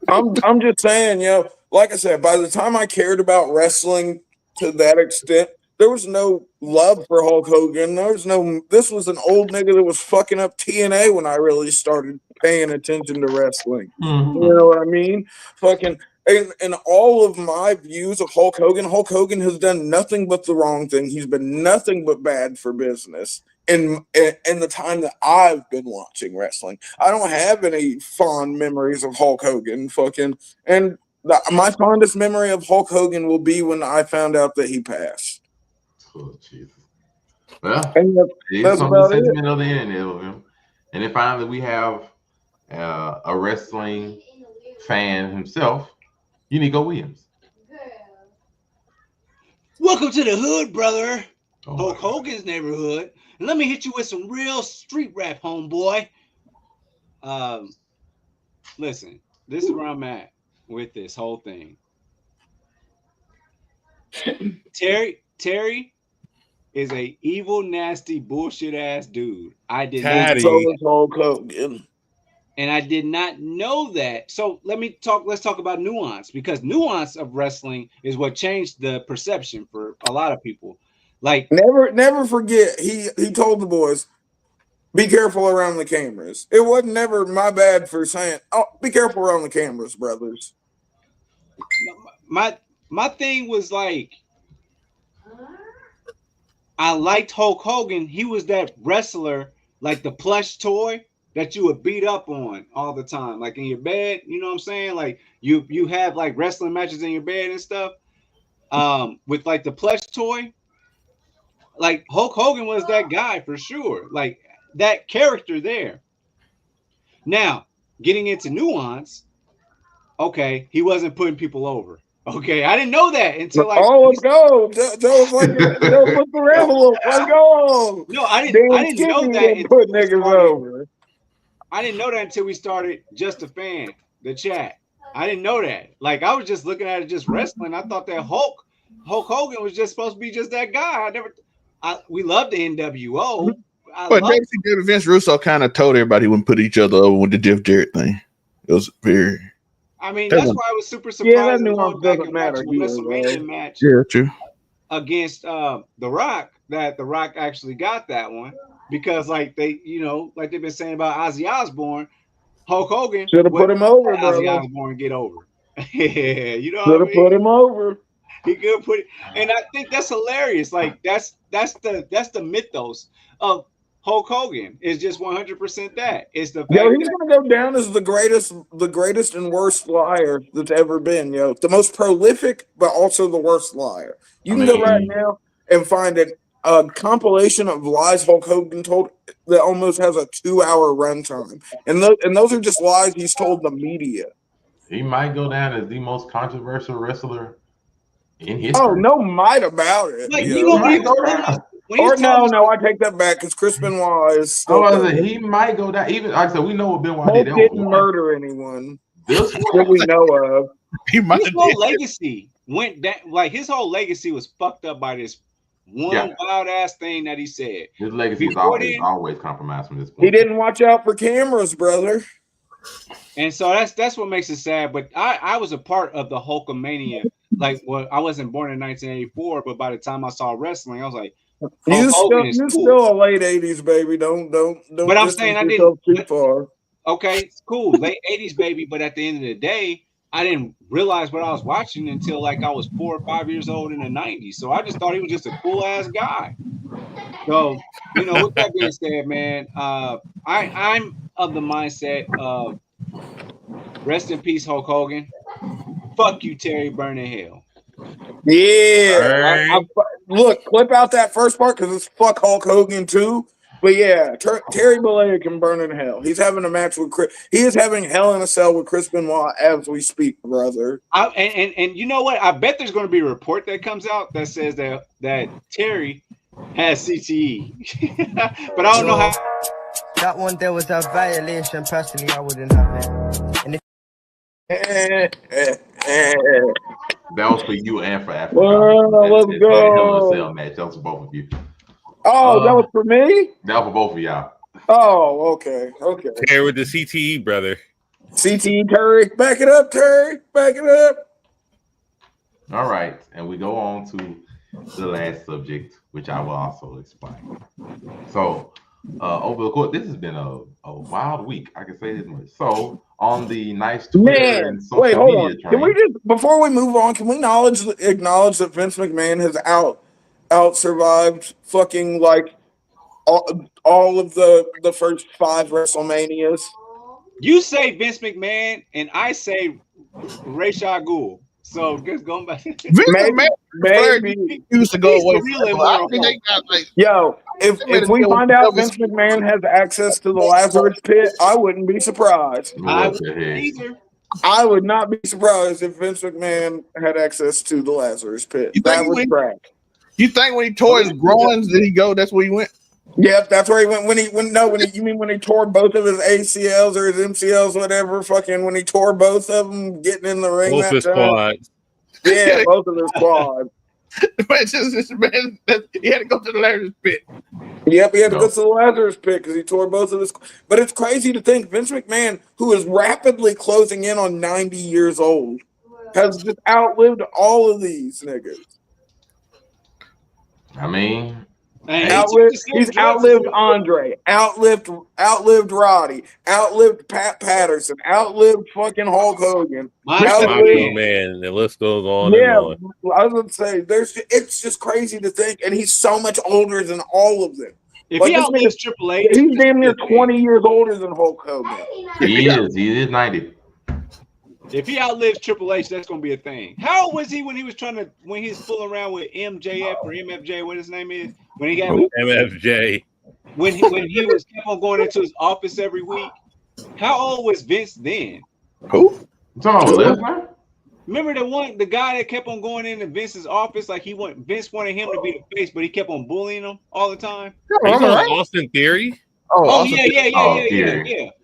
I'm just saying, like I said, by the time I cared about wrestling to that extent, there was no love for Hulk Hogan. This was an old nigga that was fucking up TNA when I really started paying attention to wrestling. Mm-hmm. You know what I mean? Fucking, and all of my views of Hulk Hogan has done nothing but the wrong thing. He's been nothing but bad for business. In the time that I've been watching wrestling, I don't have any fond memories of Hulk Hogan. My fondest memory of Hulk Hogan will be when I found out that he passed. Oh, Jesus. Well, that's some about sentiment of the internet of him. And then finally, we have a wrestling fan himself, Unico Williams. Welcome to the hood, brother. Hulk Hogan's neighborhood. And let me hit you with some real street rap, homeboy. Listen, this is where I'm at with this whole thing. Terry is a evil, nasty, bullshit ass dude. I did not know Hulk Hogan. And I did not know that. So let's talk about nuance, because nuance of wrestling is what changed the perception for a lot of people. Like never forget, he told the boys, be careful around the cameras. It wasn't never my bad for saying, oh, be careful around the cameras, brothers. My thing was like, I liked Hulk Hogan. He was that wrestler, like the plush toy that you would beat up on all the time, like in your bed. You know what I'm saying? Like you have like wrestling matches in your bed and stuff. With like the plush toy. Like Hulk Hogan was that guy for sure. Like that character there. Now, getting into nuance, okay, he wasn't putting people over. Okay, I didn't know that until like. Oh, let's go. Joe's like, Joe, put the envelope. Let's go. No, I didn't know that until put niggas over. I didn't know that until we started Just a Fan, the chat. I didn't know that. Like I was just looking at it just wrestling. I thought that Hulk Hogan was just supposed to be just that guy. We loved the NWO. But Vince Russo kind of told everybody he wouldn't put each other over with the Jeff Jarrett thing. It was very. I mean, that's why I was super surprised. Yeah, that nuance doesn't matter. WrestleMania match. Yeah, true. Against The Rock, that The Rock actually got that one because, like they, like they've been saying about Ozzy Osbourne, Hulk Hogan should have put him over, bro. Ozzy Osbourne get over. Yeah, should have put him over. He could put it, and I think that's hilarious. Like that's the mythos of Hulk Hogan is just 100% that. It's the fact he's gonna go down as the greatest and worst liar that's ever been. The most prolific, but also the worst liar. You can go right now and find a compilation of lies Hulk Hogan told that almost has a 2-hour runtime, and those are just lies he's told the media. He might go down as the most controversial wrestler in history. Oh, no might about it. Like, no, I take that back because Chris Benoit is still. He might go down. Even like I said, we know what Benoit did. Didn't murder anyone that we know of. His whole legacy went down. Like his whole legacy was fucked up by this one wild ass thing that he said. His legacy is always compromised from this point. He didn't watch out for cameras, brother. And so that's what makes it sad. But I was a part of the Hulkamania. Like, well, I wasn't born in 1984, but by the time I saw wrestling, I was like, "You still a late '80s baby. Don't." But I'm saying I didn't too far. Okay, it's cool, late '80s baby. But at the end of the day, I didn't realize what I was watching until like I was 4 or 5 years old in the '90s. So I just thought he was just a cool ass guy. So with that being said, man, I'm of the mindset of rest in peace, Hulk Hogan. Fuck you, Terry. Burn in hell. Yeah. Look, clip out that first part because it's fuck Hulk Hogan too. But yeah, Terry Bollea can burn in hell. He's having a match with Chris. He is having Hell in a Cell with Chris Benoit as we speak, brother. And you know what? I bet there's going to be a report that comes out that says that Terry has CTE. But I don't know how. That one there was a violation. Personally, I wouldn't have it. And that was for you and for Africa. Let's go. Match. That was for both of you. Oh, that was for me? That was for both of y'all. Oh, okay. Terry with the CTE, brother. CTE, Terry. Back it up, Terry. Back it up. All right. And we go on to the last subject, which I will also explain. So, over the course, this has been a wild week. I can say this much. So, on the nice Twitter and social wait, hold media on. Can we just, before we move on, can we acknowledge that Vince McMahon has out survived fucking like all of the first 5 WrestleManias? You say Vince McMahon, and I say Rashad Ghul. So just going back. Maybe used to go away. If we find out Vince McMahon has access to the Lazarus Pit, I wouldn't be surprised. I wouldn't either. I would not be surprised if Vince McMahon had access to the Lazarus Pit. That was crack. You think when he tore his groins, did he go? That's where he went. Yep, that's where he went. When he tore both of his ACLs or his MCLs, whatever? Fucking when he tore both of them, getting in the ring. Both his quads. Yeah, both of his quads. Man, he had to go to the Lazarus Pit. Yep, he had to go to the Lazarus Pit because he tore both of his. But it's crazy to think Vince McMahon, who is rapidly closing in on 90 years old, has just outlived all of these niggas. I mean, he's outlived Andre, outlived Roddy, outlived Pat Patterson, outlived fucking Hulk Hogan. Man, the list goes on and on. I was gonna say, it's just crazy to think, and he's so much older than all of them. If he outlives Triple H, he's damn near 20 years older than Hulk Hogan. He is 90. If he outlives Triple H, that's gonna be a thing. How old was he when he was fooling around with MJF or MFJ? What his name is? When he got MFJ. When he was kept on going into his office every week. How old was Vince then? Who? Remember the guy that kept on going into Vince's office, like Vince wanted him to be the face, but he kept on bullying him all the time. Austin Theory.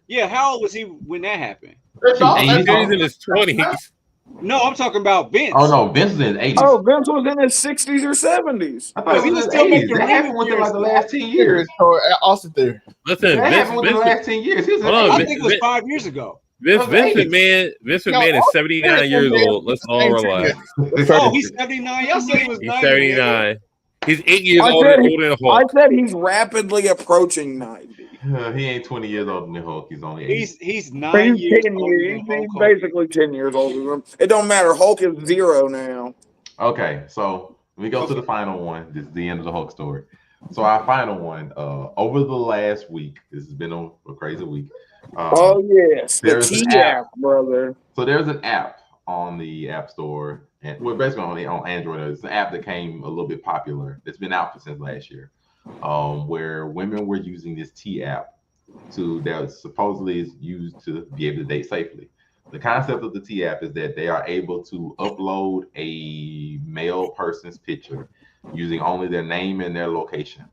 Yeah. How old was he when that happened? He's in his 20s. No, I'm talking about Vince. Oh no, Vince was in his 80s. Oh, Vince was in his 60s or 70s. I thought he was still making that happened within like the last 10 years. Austin there. Listen, that happened within the last 10 years. I think it was 5 years ago. Vince McMahon is 79 years old. Let's all relax. Oh, he's 79. Y'all said he was 90. 79. He's 8 years I older said, than Hulk. I said he's rapidly approaching 90. He ain't 20 years older than Hulk. He's only 8. He's 9 He's years 10 older years. than Hulk He's Hogan. basically 10 years older than him. It don't matter. Hulk is 0 now. Okay, so we go to the final one. This is the end of the Hulk story. So our final one, over the last week, this has been a crazy week. Oh yes, the there's an T-app, brother. So there's an app on the App Store, and well, basically on Android. It's an app that came a little bit popular. It's been out since last year, where women were using this T app that supposedly is used to be able to date safely. The concept of the T app is that they are able to upload a male person's picture using only their name and their location,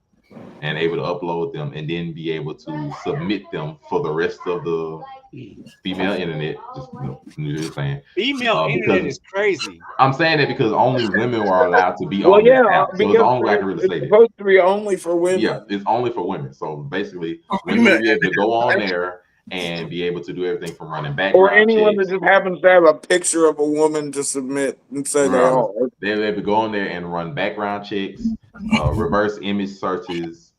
and able to upload them and then be able to submit them for the rest of the female internet. Just you know, saying female internet is crazy. I'm saying that because only women are allowed to be Well, on yeah, this app. So it's the only way I can really say it's that. supposed to be only for women. Yeah, it's only for women. So basically, women will be able to go on there and be able to do everything from running background Or anyone checks. that just happens to have a picture of a woman to submit and say they are. They'll be able to go on there and run background checks, reverse image searches,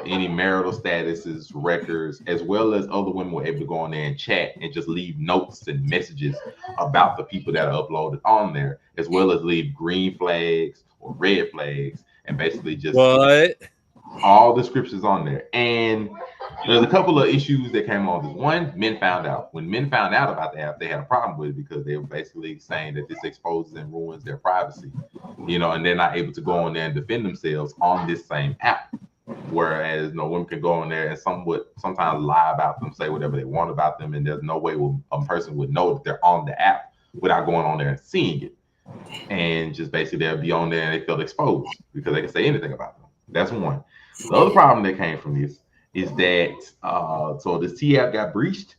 any marital statuses, records, as well as other women were able to go on there and chat and just leave notes and messages about the people that are uploaded on there, as well as leave green flags or red flags, and basically just all descriptions on there. And there's a couple of issues that came on this. One, men found out. When men found out about the app, they had a problem with it because they were basically saying that this exposes and ruins their privacy, you know, and they're not able to go on there and defend themselves on this same app. Whereas women can go on there and sometimes lie about them, say whatever they want about them, and there's no way a person would know that they're on the app without going on there and seeing it. And just basically they'll be on there and they feel exposed because they can say anything about them. That's one. The other problem that came from this is that so this T app got breached.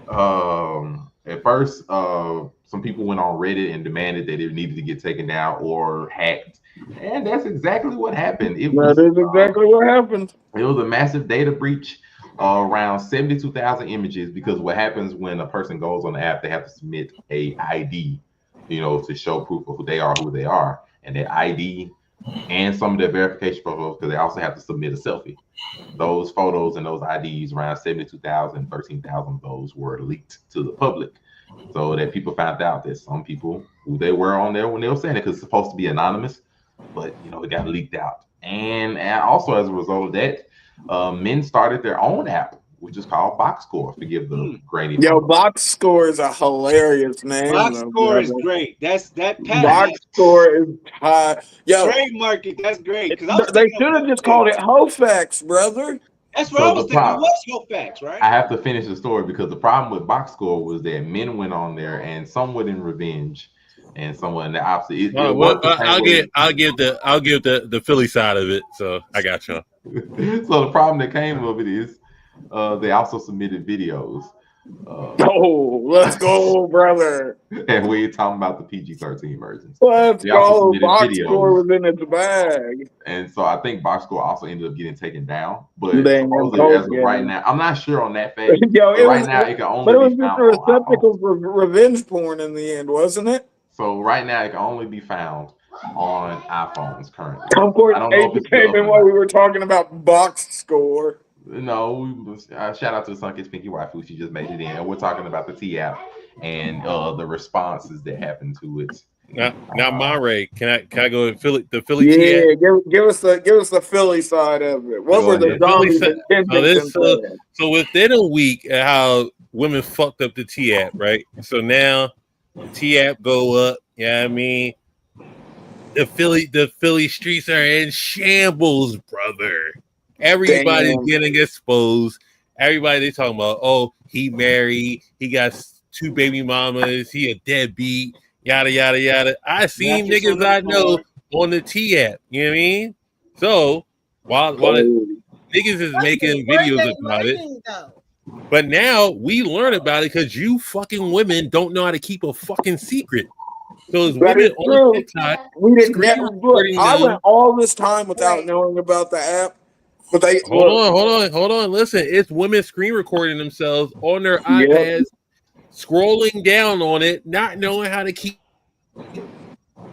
At first, some people went on Reddit and demanded that it needed to get taken down or hacked. And that's exactly what happened. That is exactly what happened. It was a massive data breach, around 72,000 images, because what happens when a person goes on the app, they have to submit a ID, you know, to show proof of who they are. And their ID and some of their verification photos, because they also have to submit a selfie. Those photos and those IDs, around 72,000, 13,000 of those were leaked to the public. So that people found out that some people who they were on there when they were saying it, because it's supposed to be anonymous, but you know, it got leaked out. And also as a result of that, men started their own app, which is called Box Score. Forgive the grainy. Yo, Box Score is a hilarious name. Box Score is great. That Box Score is high. Yo, trademark it. That's great. They should have just called it Hofax, brother. That's what I was thinking. What's Hofax, right? I have to finish the story because the problem with Box Score was that men went on there and somewhat in revenge, and somewhat in the opposite. I'll give the Philly side of it. So I got you. So the problem that came of it is they also submitted videos. Let's go, brother. And we're talking about the PG-13 versions. Let's go. Box Score was in its bag. And so I think Box Score also ended up getting taken down. But supposedly as of right now, I'm not sure on that phase. Yo, right now, it can only but it was be just found a receptacle for revenge porn in the end, wasn't it? So right now, it can only be found on iPhones currently. Of course, Ace came in while we were talking about Box Score. No, shout out to the Sunkist Pinky Waifu. She just made it in. And we're talking about the T app and the responses that happened to it. Now, Monterey, can I go with Philly? The Philly T app? Yeah, give us the Philly side of it. What were the zombies? So within a week, how women fucked up the T app, right? So now the T app go up. Yeah, I mean, the Philly streets are in shambles, brother. Everybody's getting exposed. Everybody they talking about, oh, he married, he got 2 baby mamas, he a deadbeat, yada yada yada. I seen niggas I know on the T app. You know what I mean? So while niggas is making videos about it, but now we learn about it because you fucking women don't know how to keep a fucking secret. So it's women on TikTok. We didn't I went all this time without knowing about the app. But they hold on. Listen, it's women screen recording themselves on their iPads, scrolling down on it, not knowing how to keep.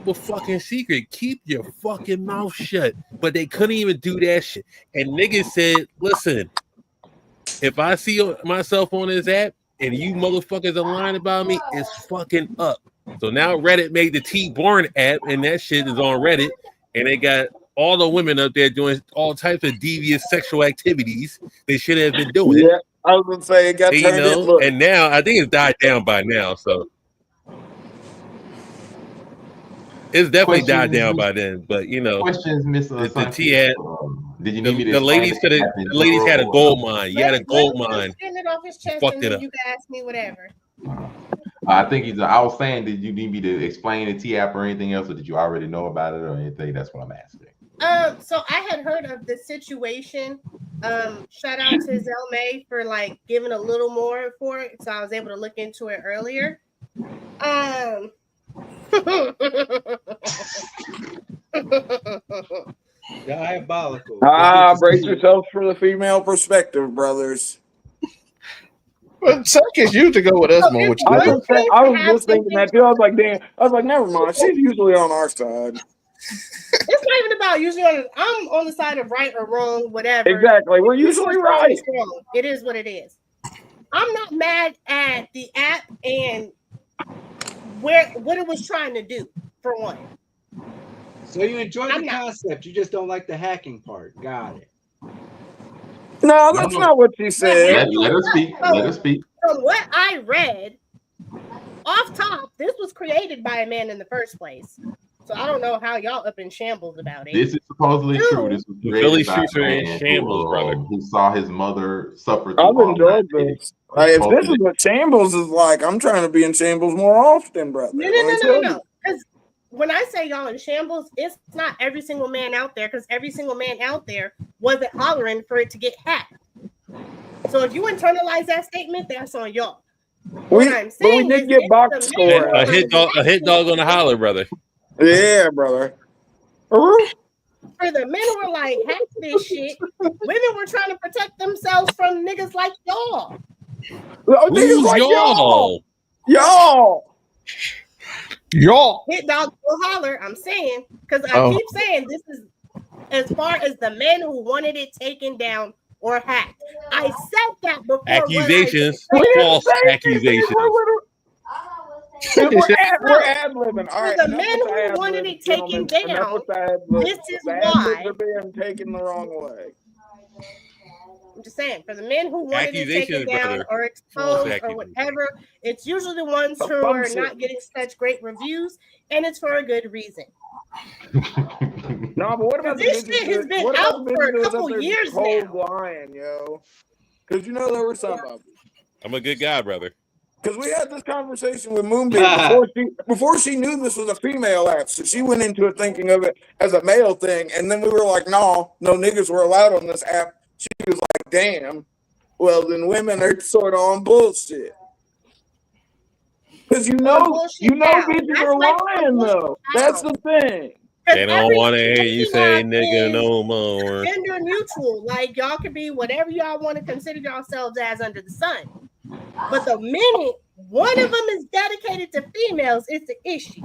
a fucking secret. Keep your fucking mouth shut. But they couldn't even do that shit. And niggas said, listen, if I see myself on this app and you motherfuckers are lying about me, it's fucking up. So now Reddit made the T-Born app, and that shit is on Reddit, and they got all the women up there doing all types of devious sexual activities they should have been doing. Yeah, I was gonna say it got turned in. Look. And now I think it's died down by now, so it's definitely died down by then. But you know, questions, Miss the T-app. Did you need me to the ladies could have? The ladies had a gold mine. You had a gold mine. Getting it off his chest, fucked and it then up. you can ask me whatever. I think I was saying, did you need me to explain the T-app or anything else, or did you already know about it or anything? That's what I'm asking. So I had heard of the situation. Shout out to Zelmay for like giving a little more for it, so I was able to look into it earlier. Diabolical. Brace yourselves for the female perspective, brothers. But circus used to go with us more. What you I doing? was just thinking that too. I was like, damn. I was like, never mind. She's usually on our side. It's not even about usually I'm on the side of right or wrong, whatever. Exactly. We're usually right. It is what it is. I'm not mad at the app and what it was trying to do, for one. So you enjoy the concept, you just don't like the hacking part. Got it. No, that's not what she said. Let her speak. Let her speak. From what I read, off top, this was created by a man in the first place. So I don't know how y'all up in shambles about it. This is suppostly true. This was Philly created by streets a are in man shambles, brother. who saw his mother suffer. I've enjoyed this. If this is what shambles is like, I'm trying to be in shambles more often, brother. No. Because when I say y'all in shambles, it's not every single man out there, because every single man out there wasn't hollering for it to get hacked. So if you internalize that statement, that's on y'all. What I'm saying we did get box score. A hit dog on the holler, brother. Yeah, brother. For the men who were like, hack this shit, women were trying to protect themselves from niggas like y'all. Niggas like y'all. Hit dog will holler. I'm saying, because I keep saying this is as far as the men who wanted it taken down or hacked. I said that before. Accusations, false accusations. We're ad-libbing. All right, the men who wanted it taken down, this is why they're being taken the wrong way. I'm just saying, for the men who wanted it taken down or exposed or whatever, it's usually the ones who are not getting such great reviews, and it's for a good reason. No, but what about this shit has been out for a couple years now? Lying, yo. Because there were some of them. I'm a good guy, brother. Because we had this conversation with Moonbeam before she knew this was a female app, so she went into it thinking of it as a male thing, and then we were like, no niggas were allowed on this app. She was like, damn, well then women are sort of on bullshit. Because bitches are lying though. That's the thing. They don't want to hear you say nigga no more. Gender neutral, like y'all can be whatever y'all want to consider yourselves as under the sun. But the minute one of them is dedicated to females, it's an issue.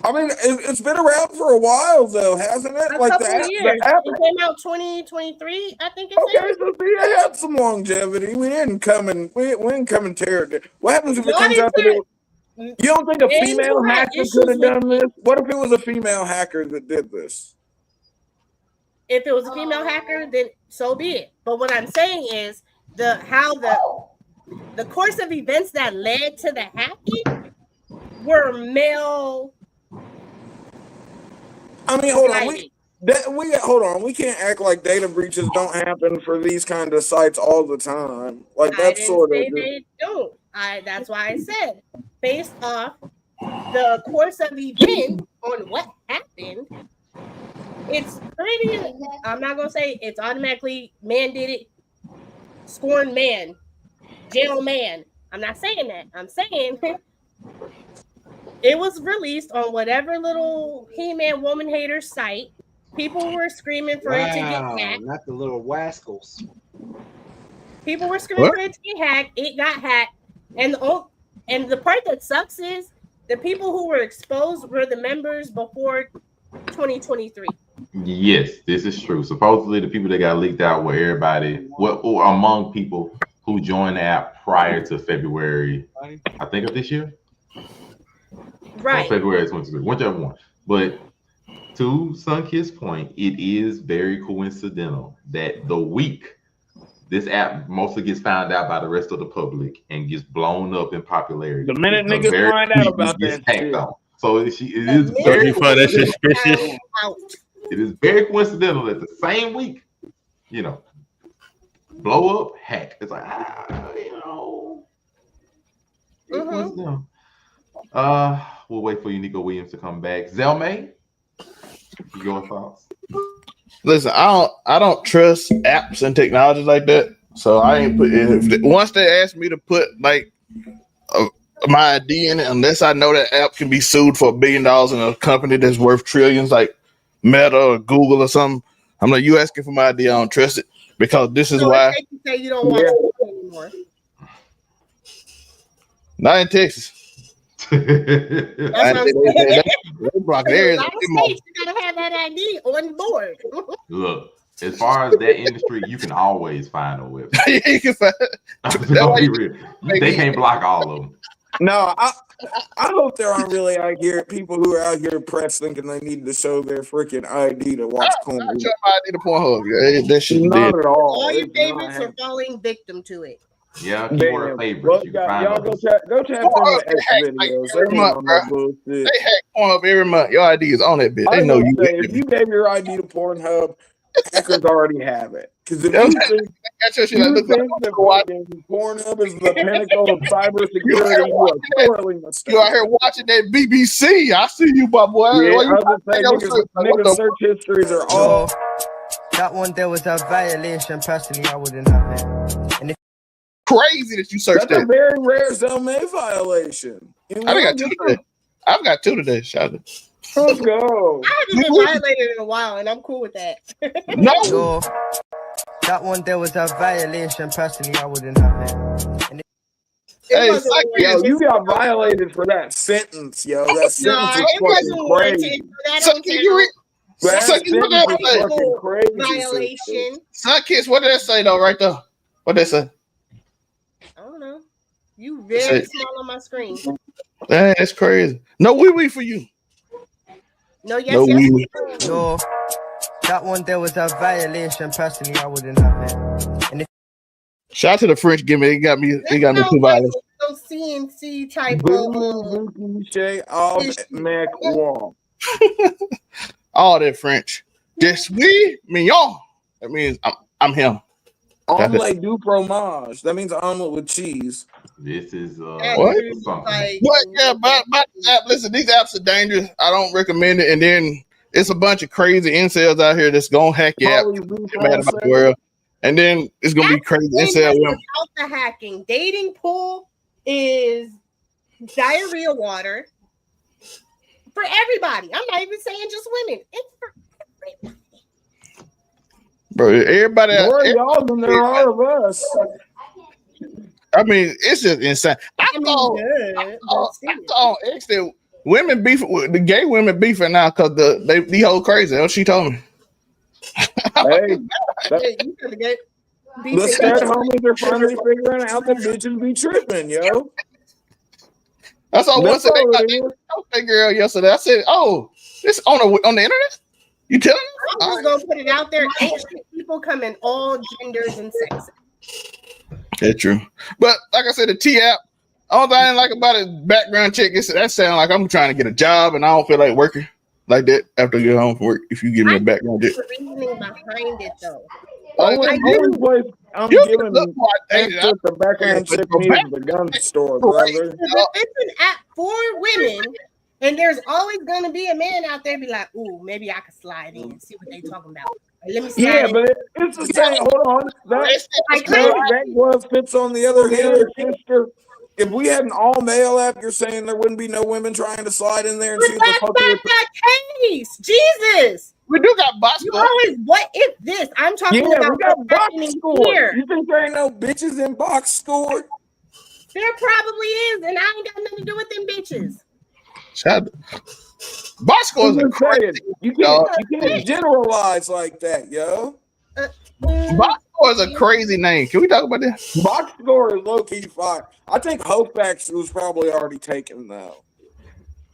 I mean, it's been around for a while, though, hasn't it? A couple of years. It came out 2023, I think. Okay, so it had some longevity. We didn't come and tear it. What happens if it comes out that you don't think a female hacker could have done this? What if it was a female hacker that did this? If it was a female hacker, then so be it. But what I'm saying is the course of events that led to the hacking were male. I mean, hold on. We can't act like data breaches don't happen for these kind of sites all the time. Like that's sort of. They don't. That's why I said based off the course of event on what happened. It's pretty. I'm not gonna say it's automatically man did it, scorn man, jail man. I'm not saying that. I'm saying it was released on whatever little He-Man woman hater site. People were screaming for it to get hacked. Not the little rascals. People were screaming for it to get hacked. It got hacked, and the part that sucks is The people who were exposed were the members before 2023. Yes, this is true. Supposedly, the people that got leaked out were everybody, or among people who joined the app prior to February, I think, of this year. Right. Or February 23, whichever one. But to Sunkist's point, it is very coincidental that the week this app mostly gets found out by the rest of the public and gets blown up in popularity. The minute niggas find out about that shit. So it is very suspicious. It is very coincidental that the same week, blow up, hack. It's like, coincidental. We'll wait for you, Nico Williams, to come back. Zelmay, your thoughts? Listen, I don't trust apps and technology like that. So I ain't put. Once they ask me to put like my ID in it, unless I know that app can be sued for $1 billion in a company that's worth trillions, like Meta or Google or something, I'm like, you asking for my ID? I don't trust it because this is why. You say you don't want it anymore. Not in Texas. That's what I'm saying. They block areas. You gotta have that ID on board. Look, as far as that industry, you can always find a website. You can find. They can't block all of them. No, I hope there aren't really out here people who are out here press thinking they need to show their freaking ID to watch porn. I show my ID to Pornhub. That shit not at all. All your favorites are falling victim to it. Yeah, keyword favorites. Y'all go tap into the X videos. They hack Pornhub every month. Your ID is on that bitch. They know you. If you gave your ID to Pornhub, hackers already have it. Because if you think that Pornhub is the pinnacle of cybersecurity, you are thoroughly mistaken. You out here watching that BBC. I see you, my boy. Yeah, I was saying, niggas search histories are all. That one there was a violation. Personally, I wouldn't have it. And if crazy that you searched That's that. a very rare Zelmay violation. I've got two today. Shout out. Let's go. I haven't been violated in a while, and I'm cool with that. No. That one there was a violation. Personally, I wouldn't have it. Yo, you got violated for that sentence, yo. That sentence was fucking crazy. Violation. Sunkiss, what did that say though? Right there. What did that say? I don't know. You very small on my screen. That's crazy. No wee for you. No, yes. No, that one there was a violation. Personally, I wouldn't have it. And shout out to the French gimmick. It got me 2 violations. So CNC type of all that French. Just we mignon. That means I'm him. Omelette du fromage. That means omelet with cheese. This is what? Yeah, but listen, these apps are dangerous. I don't recommend it. And then it's a bunch of crazy incels out here that's gonna hack your app. Mad about the world. And then it's gonna be crazy incel. Without the hacking, dating pool is diarrhea water for everybody. I'm not even saying just women. It's for everybody. Bro, everybody. More y'all than there are of us. I mean, it's just insane. I thought X that women beef with the gay women beefing now because the whole crazy. What she told me. Hey, the stat homies are finally figuring out that bitches be tripping, yo. That's all. Once they got that girl yesterday, I said, "Oh, this on the internet." You telling me? I'm just gonna put it out there. Ancient people come in all genders and sexes. That's true. But like I said, the T app, all I didn't like about it, background check, that sounds like I'm trying to get a job and I don't feel like working like that after I get home from work. If you give me a background check. The reasoning behind it though. I'm giving access to background check me at the gun store, brother. It's an app for women. And there's always gonna be a man out there be like, ooh, maybe I could slide in and see what they talking about. Let me slide in. But it's the same. Hold on. That glove fits on the other hand, sister. If we had an all male app, you're saying there wouldn't be no women trying to slide in there and see what the fuck that's not case. Jesus. We do got box You always what if this? I'm talking about we got box score. Here. You think there ain't no bitches in box score? There probably is, and I ain't got nothing to do with them bitches. Shout box scores are crazy. You dog. can't generalize like that, yo. Box score is a crazy name. Can we talk about this? Box score is low key fire. I think Hofax was probably already taken though.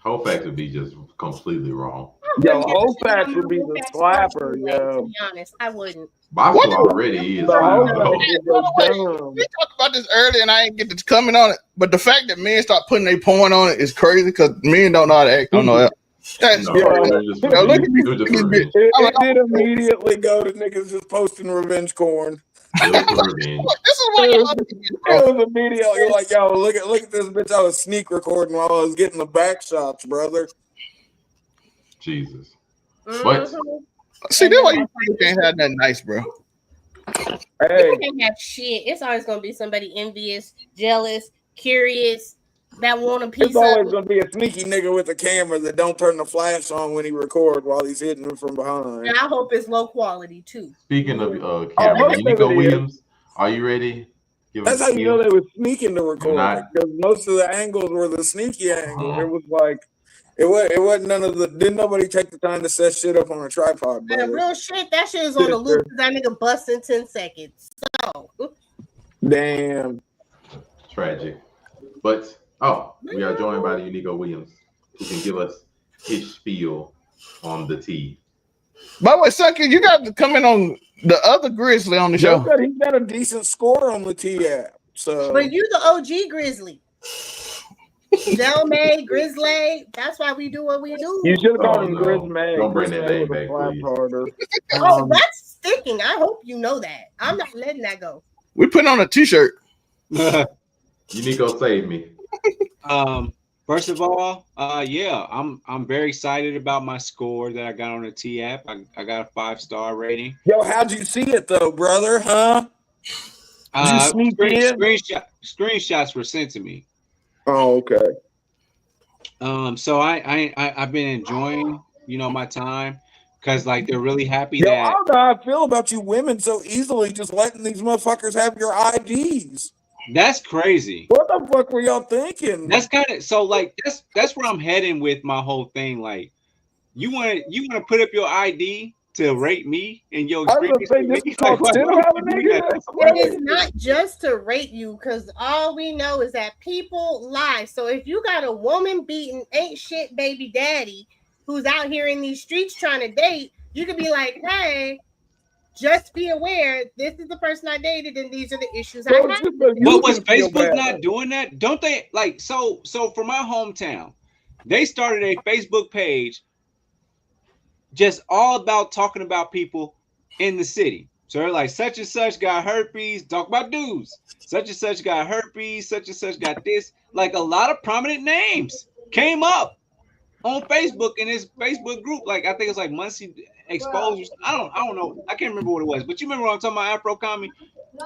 Hofax would be just completely wrong. Yo, Hofax would be the slapper, yo. To be honest, I wouldn't. Box score already is. The Hofax Wait, is we talked about this earlier, and I ain't get to comment on it. But the fact that men start putting their porn on it is crazy because men don't know how to act on that. That's No, look at me. It did immediately go to niggas just posting revenge corn. This is why it was immediately like, yo, look at this bitch. I was sneak recording while I was getting the back shots, brother. Jesus. But see, that's why you can't have nothing nice, bro. Hey, You can't have shit. It's always gonna be somebody envious, jealous, curious, that want a piece it's always of. gonna be a sneaky nigga with a camera that don't turn the flash on when he record while he's hitting him from behind. And I hope it's low quality too. speaking of camera, Unico Williams, are you ready? Give That's us how a you know cue. they were sneaking to record Not- because most of the angles were the sneaky angles. It was like it wasn't none of the. Didn't nobody take the time to set shit up on a tripod, And brother? real shit, that shit is on the loop because that nigga bust in 10 seconds. So Damn. Tragic. But we are joined by the Unico Williams, who can give us his spiel on the tea. By the way, Sucky, you got to come in on the other Grizzly on the show. He's got a decent score on the T app. So, but you the OG Grizzly. Del May, Grizzly. That's why we do what we do. you should have called him Grizzly. Don't bring that name back, please. Oh, that's sticking. I hope you know that. I'm not letting that go. We put on a T-shirt. Unico saved me. First of all, yeah, I'm very excited about my score that I got on the T app. I got a 5-star rating. Yo, how'd you see it though, brother? Huh? Screenshots were sent to me. Oh, okay. So I've been enjoying, my time because like they're really happy Yo, that I don't know how I feel about you women so easily just letting these motherfuckers have your IDs. that's crazy. What the fuck were y'all thinking? That's kind of so like that's where I'm heading with my whole thing. Like you want to put up your ID to rate me and your experience. It is not just to rate you because all we know is that people lie. So if you got a woman beating ain't shit baby daddy who's out here in these streets trying to date, you could be like, hey, just be aware this is the person I dated and these are the issues I have. But was Facebook not doing that? Don't they like so for my hometown, they started a Facebook page just all about talking about people in the city. So they're like, such and such got herpes, talk about dudes. Such and such got herpes, such and such got this. Like a lot of prominent names came up on Facebook in this Facebook group. Like I think it's like Muncie Exposures. I don't know. I can't remember what it was, but you remember what I'm talking about, Afro Commie?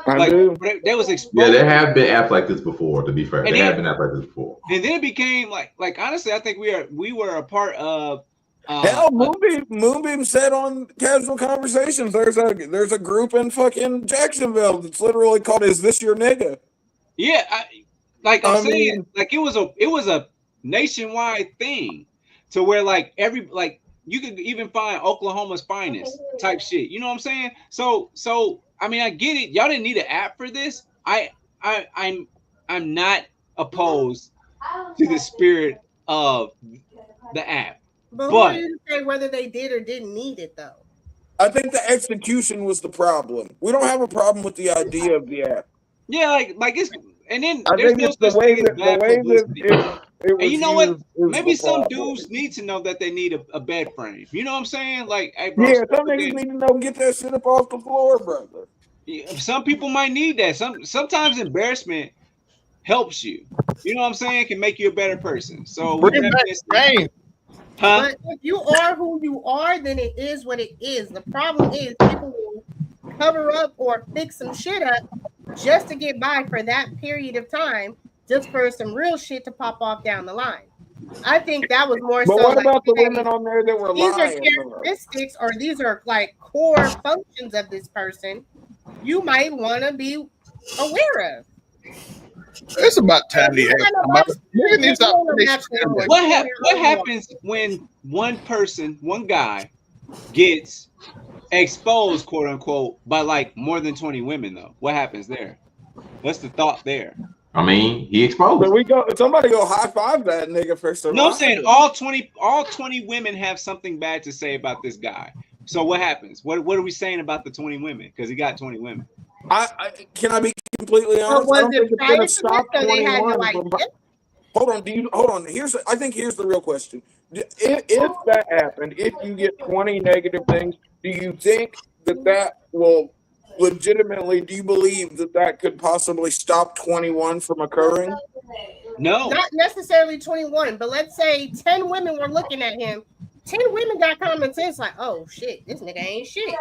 I do. They was exposed. Yeah, there have been apps like this before, to be fair. And There have been apps like this before. And then it became like honestly, I think we were a part of hell, Moonbeam said on Casual Conversations, there's a group in fucking Jacksonville that's literally called "Is This Your Nigga?" Yeah, I'm saying, mean, like it was a nationwide thing, to where like you could even find Oklahoma's finest type shit. You know what I'm saying? So I mean, I get it. Y'all didn't need an app for this. I'm not opposed to the spirit of the app. But who didn't say whether they did or didn't need it though? I think the execution was the problem. We don't have a problem with the idea of the app. Yeah, like it's and then I there's think no it's the such way thing as bad publicity. it And you know what? Maybe the some problem. dudes need to know that they need a bed frame. You know what I'm saying? Like, hey, bro, Yeah, some niggas need to know get that shit up off the floor, brother. some people might need that. Sometimes embarrassment helps you. You know what I'm saying? Can make you a better person. So with that being said, But if you are who you are, then it is what it is. The problem is people will cover up or fix some shit up just to get by for that period of time, just for some real shit to pop off down the line. I think that was more But so. what like, about the women on there that were these lying? are characteristics, or these are like core functions of this person you might want to be aware of. It's about time to ask somebody. Nigga needs to stop. What happens when one person, one guy, gets exposed, quote unquote, by like more than 20 women though? What happens there? What's the thought there? I mean, he exposed. So somebody go high five that nigga for surviving. No, I'm saying all 20 women have something bad to say about this guy. So what happens? What are we saying about the 20 women? Because he got 20 women. Can I be completely honest? I don't think it's gonna stop 21 from. Hold on. I think here's the real question. If that happened, if you get 20 negative things, do you think that will legitimately? Do you believe that could possibly stop 21 from occurring? No, not necessarily 21, but let's say 10 women were looking at him. 10 women got common sense like, oh shit, this nigga ain't shit.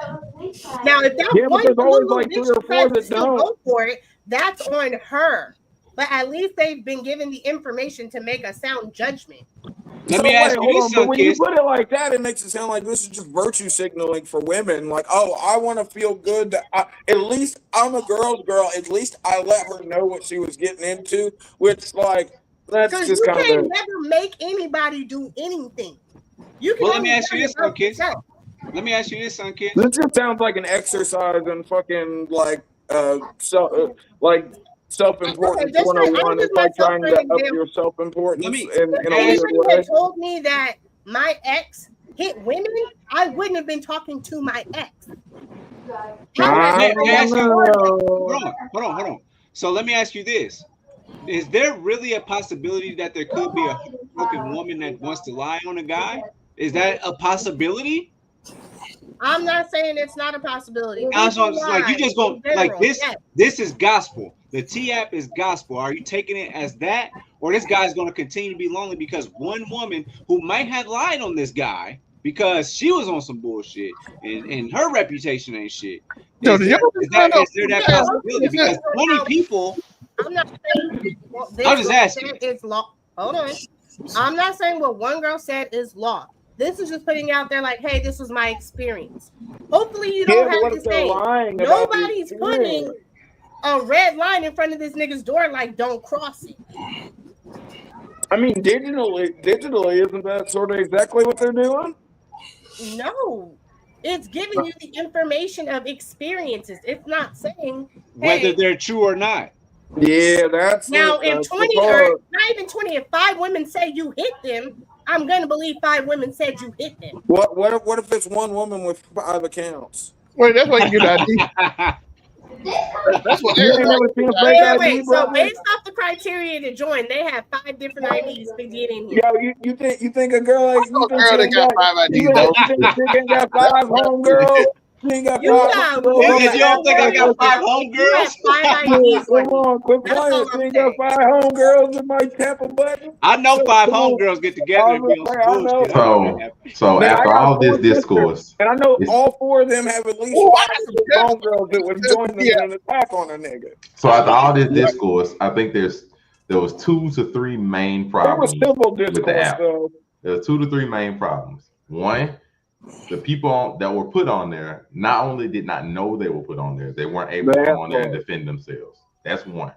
Now, if that one there's always like bitch 3 or 4 that don't go for it, that's on her. But at least they've been given the information to make a sound judgment. Let me ask you this, but when you put it like that, it makes it sound like this is just virtue signaling for women. Like, oh, I want to feel good. That at least I'm a girl's girl. At least I let her know what she was getting into. Which, like, that's just kind of. You can never make anybody do anything. You can. Well, let me ask you this, son, kids. Let me ask you this, son, kids. This just sounds like an exercise in fucking like self-importance 101. It's like trying to up your self-importance in a weird way. If you told me that my ex hit women, I wouldn't have been talking to my ex. Hold on. So let me ask you this. Is there really a possibility that there could be a broken woman that wants to lie on a guy? Is that a possibility? I'm not saying it's not a possibility. Like you just go like this. Yes. This is gospel. The T-app is gospel. Are you taking it as that, or this guy's going to continue to be lonely because one woman who might have lied on this guy because she was on some bullshit and her reputation ain't shit? Is there that possibility? Because 20 people. I'm not saying. I'm just asking. It's law. Hold on. I'm not saying what one girl said is law. This is just putting out there like, hey, this was my experience. Hopefully you don't have to say nobody's putting a red line in front of this nigga's door like don't cross it. I mean, digitally, isn't that sort of exactly what they're doing? No. It's giving you the information of experiences. It's not saying whether they're true or not. Yeah, that's now if 20 or not even 20, if 5 women say you hit them, I'm gonna believe 5 women said you hit them. What if it's one woman with 5 accounts? Wait, that's why you get ID. That's what wait. So based off the criteria to join, they have 5 different IDs to get in here. Yo, you think a girl like you think that got 5 IDs though? You think she ain't got 5 homegirls? She ain't got 5. You don't think I got 5 homegirls? Come on, quit playing. She ain't got 5 homegirls in my Tampa button. I know 5 homegirls get together and be on some bullshit. So after all this discourse, and I know all 4 of them have at least 5 homegirls that would join them in an attack on a nigga. So after all this discourse, I think there was 2 to 3 main problems with the app. There were 2 to 3 main problems. One, the people that were put on there not only did not know they were put on there, they weren't able to come on there and defend themselves. That's one.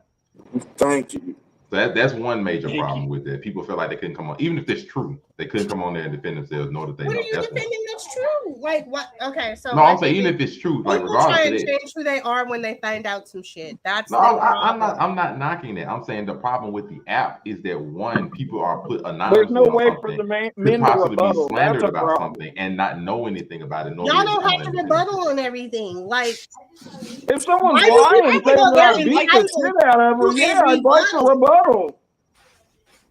Thank you. So that's one major problem with it. People feel like they couldn't come on, even if it's true, they couldn't come on there and defend themselves. Know that they what know. Are you defending that's true? Like what? Okay, so no, I'm saying even if it's true, like regardless try and change who they are when they find out some shit. That's no, I'm not knocking it. I'm saying the problem with the app is that one, people are put anonymously. There's no way for the men to rebuttal. Be slandered about something and not know anything about it. Y'all don't have to rebuttal on everything. Like if someone's lying, beat the shit out of them. Yeah, I'd like to rebuttal.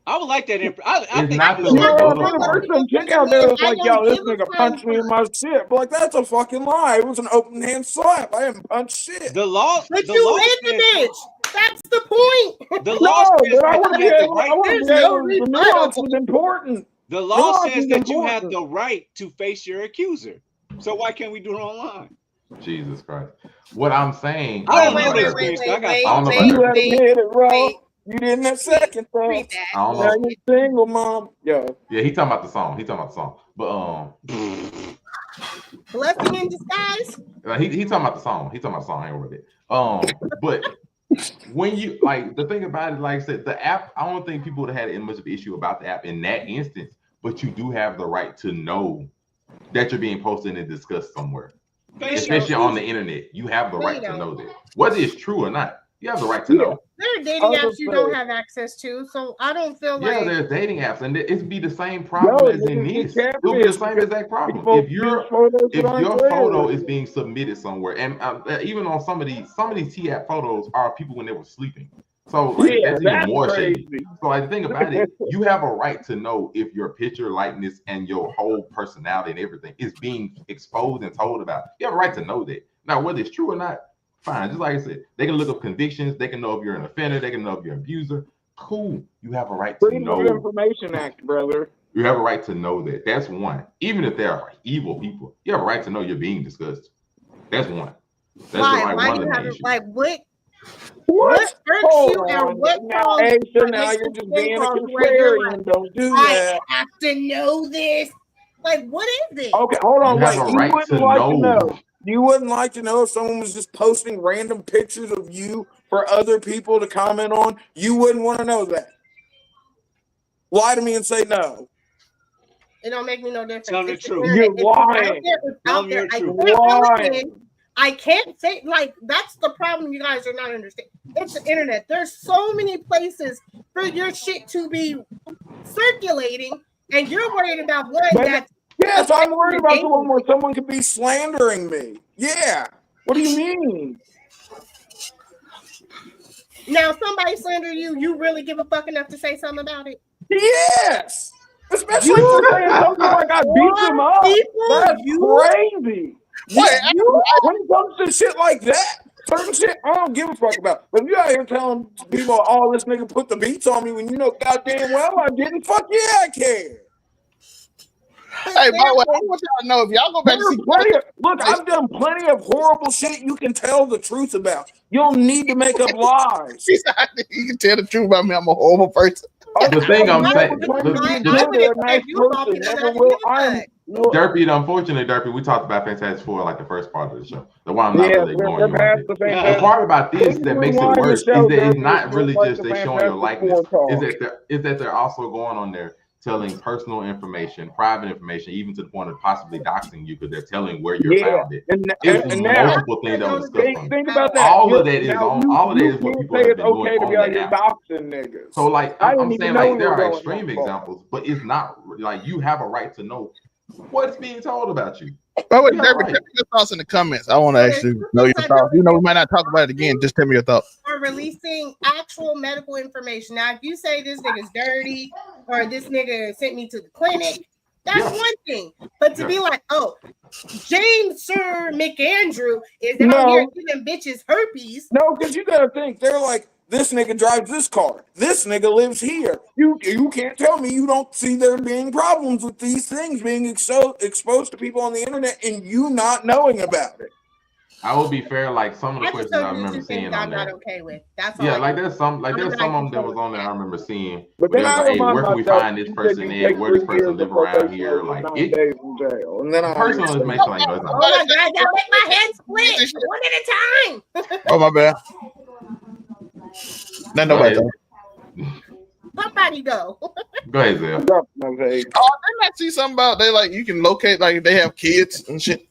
I would like that. I think not there's some chick out there that's like, yo, this nigga punched me in my shit. But like, that's a fucking lie. It was an open hand slap. I didn't punch shit. The law, but you hit the bitch. That's the point. The law says I want to be able. The nuance is important. The law says that you have the right to face your accuser. So why can't we do it online? Jesus Christ! What I'm saying, I don't know this bitch. You did in that second, though. I don't know. Now you're single, mom. Yeah, he talking about the song. But blessing in disguise. He talking about the song. I ain't read it. But when you like the thing about it, like I said, the app, I don't think people would have had much of an issue about the app in that instance, but you do have the right to know that you're being posted and discussed somewhere, especially on the internet. You have the right to know that, whether it's true or not. You have the right to know. There are dating apps you don't have access to, so I don't feel like. Yeah, there's dating apps, and it'd be the same problem as in this. It'll be the same exact problem. If your photo is being submitted somewhere, and even on some of these T-app photos are people when they were sleeping. So like, that's even more shady. So like, the thing about it, you have a right to know if your picture, likeness, and your whole personality and everything is being exposed and told about. You have a right to know that. Now, whether it's true or not, fine. Just like I said, they can look up convictions. They can know if you're an offender. They can know if you're an abuser. Cool. You have a right to know. Freedom of Information Act, brother. You have a right to know that. That's one. Even if there are evil people, you have a right to know you're being discussed. That's one. That's why one you of the have issues. like what irks you and what now you're just being a contrarian. Don't do that. I have to know this. Like, what is it? Okay, hold on. You have a right to know. You wouldn't like to know if someone was just posting random pictures of you for other people to comment on? You wouldn't want to know that. Lie to me and say no. It don't make me no difference. Tell the truth. You're lying. I can't say, like, that's the problem you guys are not understanding. It's the internet. There's so many places for your shit to be circulating, and you're worried about one that's. Yes, I'm worried about the one where someone could be slandering me. Yeah. What do you mean? Now, somebody slander you, you really give a fuck enough to say something about it? Yes. Especially for saying something like I beat them up. That's crazy. When it comes to shit like that, certain shit I don't give a fuck about. But if you out here telling people, oh, this nigga put the beats on me when you know goddamn well I didn't, fuck yeah, I care. Hey, by the way, I want y'all to know if y'all go back to see look, I've done plenty of horrible shit you can tell the truth about. You don't need to make up lies. You can tell the truth about me. I'm a horrible person. The thing I'm saying, Derpy, unfortunately, Derpy, we talked about Fantastic Four like the first part of the show. The one I'm not really ignoring you. The part about this that makes it worse is that it's not really just they showing your likeness. Is that they're also going on there telling personal information, private information, even to the point of possibly doxing you because they're telling where you're found it. It's multiple things that was discussed. Think about that. All of that is what people have been doing okay to be on out the here app. doxing niggas. So like I'm saying, like there are extreme examples, but it's not like you have a right to know what's being told about you. Oh, wait, Derby, tell me your thoughts in the comments. I want to actually know your thoughts. You know, we might not talk about it again. Just tell me your thoughts. Or releasing actual medical information. Now, if you say this nigga's dirty or this nigga sent me to the clinic, that's one thing. But to be like, oh, James Sir McAndrew is out here giving bitches herpes. No, because you gotta think they're like, this nigga drives this car. This nigga lives here. You can't tell me you don't see there being problems with these things being exposed to people on the internet and you not knowing about it. I will be fair, like some of the questions I remember seeing on there. I'm not okay with. That's all. Yeah, like there's some of them that was on there I remember seeing. But then like, hey, where can we find this person at? Where this person live around here? Like it. And then personal information like that. Oh my god, y'all make my head split one at a time. Oh my bad. Not nobody. Somebody go. Go ahead, Zell. Oh, didn't I see something about they like you can locate like they have kids and shit?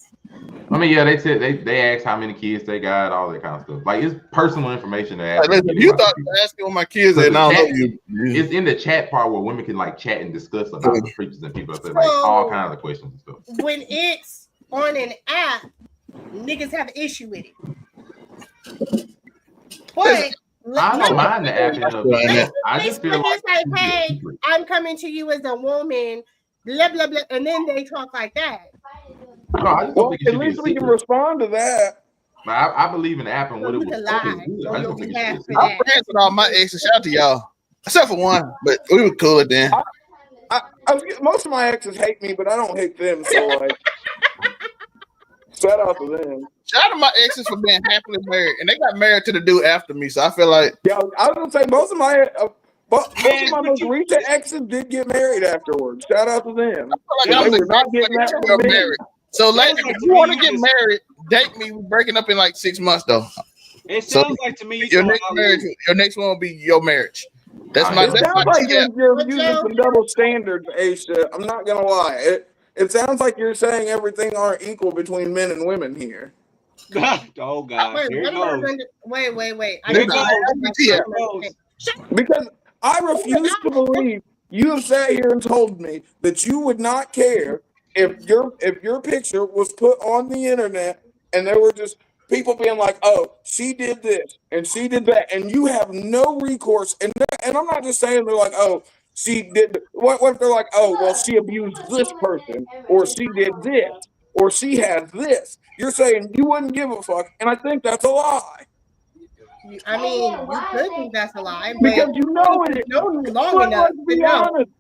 I mean, yeah, they said they asked how many kids they got, all that kind of stuff. Like it's personal information to ask. Like, you thought you were asking what my kids at, and I don't know you. It's in the chat part where women can like chat and discuss about the preachers and people. So, like all kinds of questions and stuff. When it's on an app, niggas have an issue with it. But I don't mind the app. I just feel like, hey, I'm coming to you as a woman, blah blah blah, and then they talk like that. No, I just don't think it should at least we can respond to that. I believe in the app and what it was. I just don't think it should. I'm friends with all my exes. Shout out to y'all, except for one, but we were cool then. Most of my exes hate me, but I don't hate them. So like, shout out to them. Shout out to my exes for being happily married, and they got married to the dude after me. So I feel like, yeah, I was gonna say most of my most recent exes did get married afterwards. Shout out to them. I feel like they were not getting married. So, ladies, if you want to get married, date me. We're breaking up in like 6 months, though. It sounds like to me you your talking next about marriage. Your next one will be your marriage. That's my. It That's sounds my like TF. you're using some double standards, Aisha. I'm not gonna lie. It sounds like you're saying everything aren't equal between men and women here. Oh God, Wait, here it what goes. wait. Here it I goes. Because I refuse to believe you have sat here and told me that you would not care if your picture was put on the internet and there were just people being like, "Oh, she did this and she did that," and you have no recourse. And I'm not just saying they're like, "Oh, she did." What if they're like, "Oh, well, she abused this person, or she did this, or she has this"? You're saying you wouldn't give a fuck, and I think that's a lie. I mean, you could think that's a lie, but Because you know it. known me long But enough let's to be know. honest.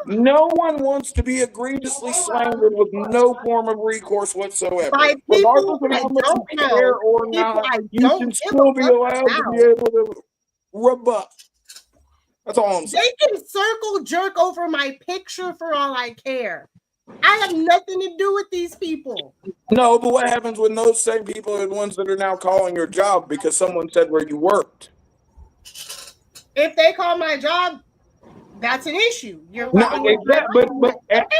No one wants to be egregiously slandered with no form of recourse whatsoever. By Regardless people of I how much you don't care know, or people not, I you don't should give still a be fuck allowed to be about. able to rebut. That's all I'm saying. They can circle jerk over my picture for all I care. I have nothing to do with these people. No, but what happens when those same people are the ones that are now calling your job because someone said where you worked? If they call my job, that's an issue. You're No, fucking with exactly. my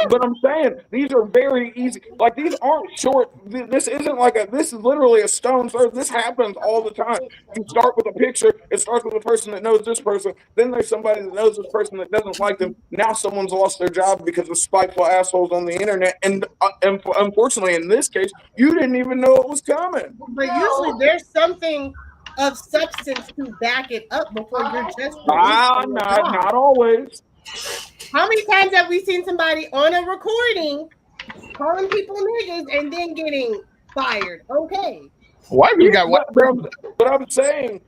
But I'm saying these are very easy. Like these aren't short. This isn't like a. This is literally a stone's throw. This happens all the time. You start with a picture. It starts with a person that knows this person. Then there's somebody that knows this person that doesn't like them. Now someone's lost their job because of spiteful assholes on the internet. And unfortunately, in this case, you didn't even know it was coming. But usually there's something of substance to back it up before you're just Not always. How many times have we seen somebody on a recording calling people niggas and then getting fired? Okay. Why we got what? But I'm saying,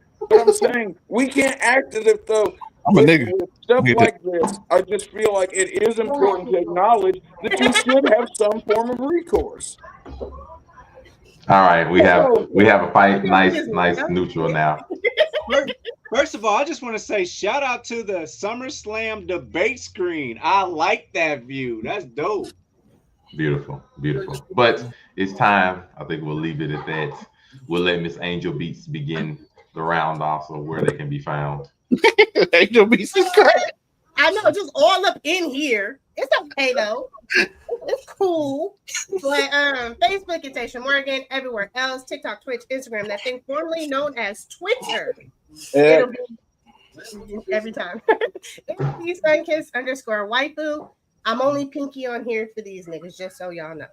we can't act as if though I'm a nigga. with stuff like this. I just feel like it is important to acknowledge that you should have some form of recourse. All right, we have a fight. Nice neutral now. First of all, I just want to say shout out to the SummerSlam debate screen. I like that view. That's dope. Beautiful. But it's time. I think we'll leave it at that. We'll let Miss Angel Beats begin the round off of where they can be found. Angel Beats is great. I know, just all up in here. It's okay though. It's cool. But Facebook and Tasha Morgan, everywhere else, TikTok, Twitch, Instagram, that thing formerly known as Twitter. Yeah. It'll be every time. It's Sunkiss_waifu. I'm only pinky on here for these niggas, just so y'all know.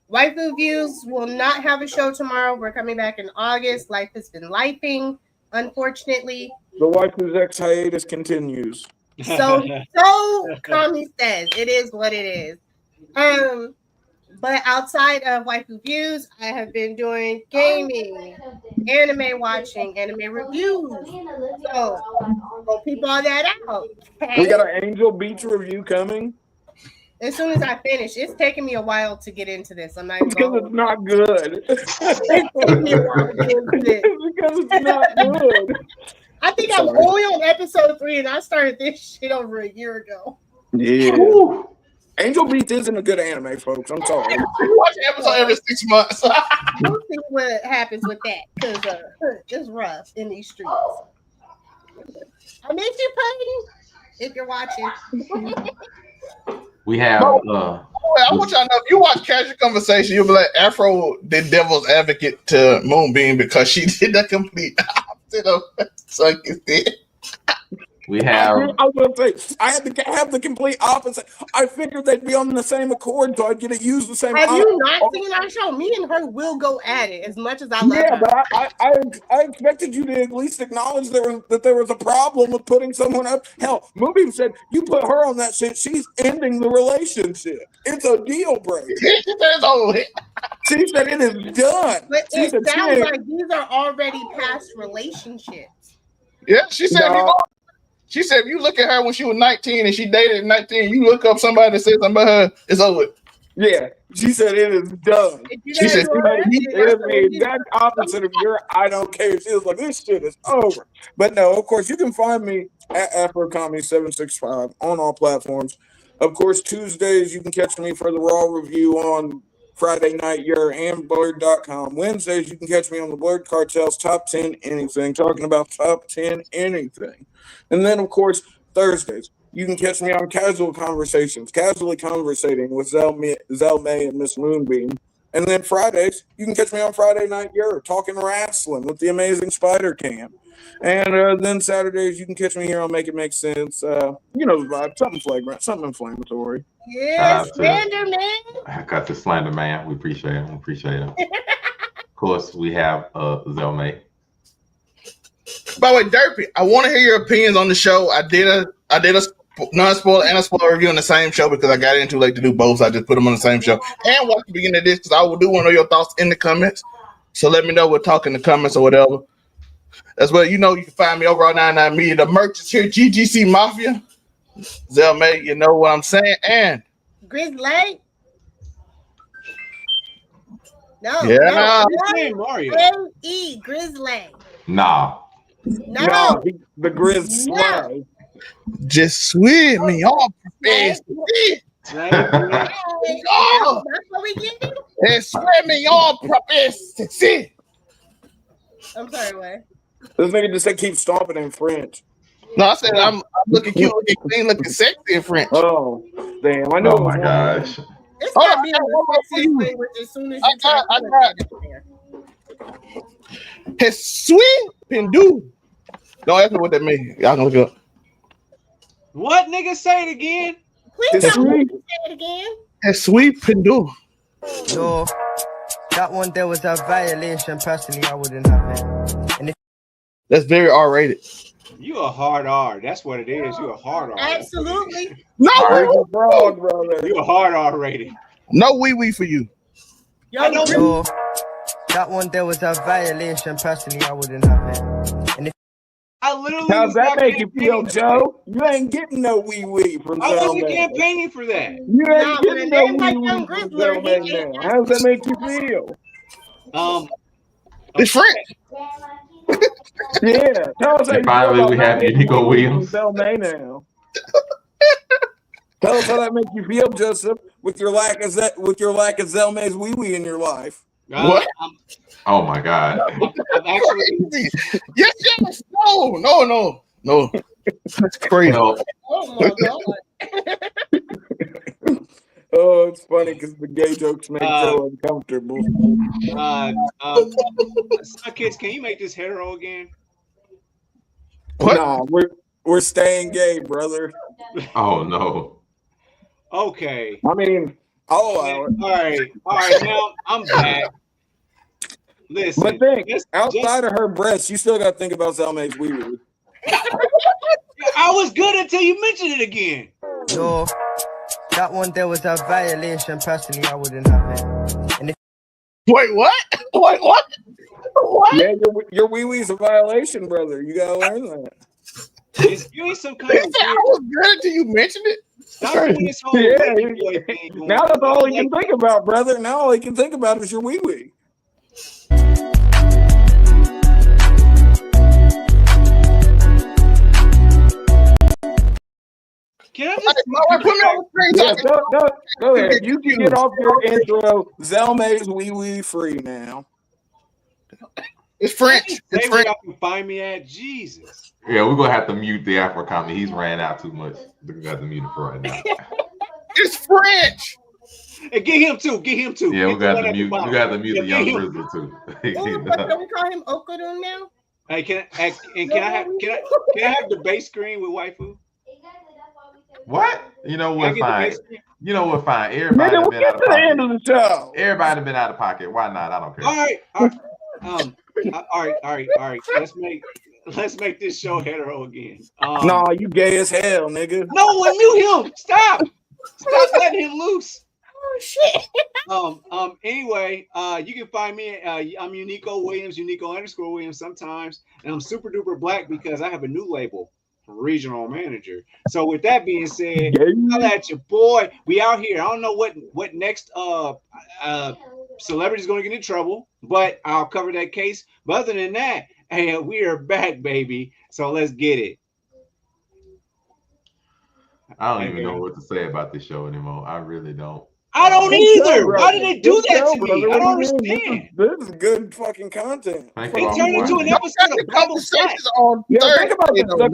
Waifu Views will not have a show tomorrow. We're coming back in August. Life has been lifing, unfortunately. The Waifu's X hiatus continues. So Kami says it is what it is. But outside of Waifu Views, I have been doing gaming, anime watching, anime reviews. So go peep all that out. Okay? We got an Angel Beats review coming. As soon as I finish, it's taking me a while to get into this. I'm not because it's not good. It's taking me a while to get into this. Because it's not good. I think I'm only on episode 3, and I started this shit over a year ago. Yeah. Ooh. Angel Beats isn't a good anime, folks. I'm sorry. You watch an episode every 6 months. We'll see what happens with that, because it's rough in these streets. I miss you, Putty, if you're watching. We have. I want y'all to know, if you watch Casual Conversation, you'll be like, Afro did devil's advocate to Moonbeam because she did the complete opposite of Sunkiss did. We have. I was going to say, I had to have the complete opposite. I figured they'd be on the same accord, so I'd get to use the same. Have you not seen our show? Me and her will go at it as much as I love her. Yeah, but I expected you to at least acknowledge that there was a problem with putting someone up. Hell, Moonbeam said, you put her on that shit, she's ending the relationship. It's a deal breaker. She said it is done. But she it sounds like these are already past relationships. Yeah, she said. She said, if you look at her when she was 19 and she dated at 19, you look up somebody that says something about her, it's over. Yeah, she said it is done. She said it is the exact opposite of your I don't care. She was like, this shit is over. But no, of course, you can find me at AfroComedy765 on all platforms. Of course, Tuesdays, you can catch me for the Raw review on Friday Night Year and Blurred.com. Wednesdays, you can catch me on the Blurred Cartel's Top 10 Anything, talking about Top 10 Anything. And then, of course, Thursdays, you can catch me on Casual Conversations, casually conversating with Zell May and Miss Moonbeam. And then Fridays, you can catch me on Friday Night Year, talking wrestling with the amazing Spider Cam. And then Saturdays, you can catch me here on Make It Make Sense. You know the vibe, something flagrant, something inflammatory. Yes, Slander Man. Got the Slander Man. We appreciate him. We appreciate him. Of course, we have Zell May. By the way, Derpy, I want to hear your opinions on the show. I did a non-spoiler and a spoiler review on the same show because I got in too late to do both. So I just put them on the same show and watch the beginning of this because I will do want to know your thoughts in the comments. So let me know. We'll talk in the comments or whatever. As well, you know, you can find me over on 99 Media. The merch is here, GGC Mafia. Zell May, you know what I'm saying? And Grizzly. No, yeah, Mario. A-E, Grizzly. Nah. No, the Grizzly. Just swim me on purpose. Oh, that's what we get you? And swim me on purpose. I'm sorry, what? This nigga just said keep stomping in French. No, I said I'm looking cute, looking clean, looking sexy in French. Oh, damn. I know. Oh, my gosh. It's got to be a sexy language as soon as you try to put that in there. Jesus Pindu. Don't ask me what that means. Y'all can look it up. What, nigga? Say it again. Please tell me to say it again. Jesus Pindu. No, that one there was a violation. Personally, I wouldn't have it. And that's very R-rated. You a hard R. That's what it is. You a hard R. Absolutely. No, brother. You a hard R rated. No wee for you. No, that one there was a violation. Personally, I wouldn't have it. And I literally. How's that make you feel, Joe? You ain't getting no wee from I wasn't Zell May. campaigning for that. You ain't getting no like wee from Zell May now. How's that make you feel? It's French. Yeah, tell us how And finally, we have Nico Williams. Zell May now. Tell us how that makes you feel, Joseph, with your lack of Zell May's wee in your life. What? Oh my God! I'm actually. Yes. No. That's crazy. No. Oh my God. Oh, it's funny because the gay jokes make Joe uncomfortable. Kids, can you make this hetero again? What? Nah, we're staying gay, brother. Oh no. Okay. I mean, I'll allow All it. right. Now I'm back. Listen, But think, outside of her breasts, you still got to think about Zell May's wee. I was good until you mentioned it again. no, that one there was a violation. Personally, I wouldn't have it. And Wait, what? Wait, what? What? Yeah, your wee-wee's a violation, brother. You gotta learn that. You ain't some kind of I was good until you mentioned it. Stop doing this whole baby boy thing. Now that's all he can think about, brother. Now all he can think about is your wee-wee. Can I just Put me on the screen. Yeah, go ahead. You can get off your intro. Zell May's wee free now. It's French. say It's where French. y'all can find me at? Jesus. Yeah, we're gonna have to mute the Afro comment. He's ran out too much. We're gonna have to mute it for right now. It's French. And get him too. Get him too. Yeah, we Get the got one to at the mute. We bottom. got to mute the young get him. Grizzly too. Can we call him Okadun now? Hey, can I have the base screen with waifu? What? You know Can I what? get the Fine. base screen? You know what? Fine. Everybody Nigga, been we out get of to the end pocket. of the show. Everybody been out of pocket. Why not? I don't care. All right. Let's make this show hetero again. Nah, you gay as hell, nigga. No one mute him. Stop letting him loose. Oh shit. Anyway, you can find me. I'm Unico Williams, Unico_Williams sometimes, and I'm super duper black because I have a new label, regional manager. So with that being said, holla at your boy. We out here. I don't know what next celebrity's gonna get in trouble, but I'll cover that case. But other than that, hey, we are back, baby. So let's get it. I don't even know what to say about this show anymore. I really don't. I don't either. Why did they do that to brother. me? I don't What do you mean? understand. This is good fucking content. Thank It you all turned for into an watching. episode of Bible Flex. Conversations on Yeah, Thursday, think about this. though. The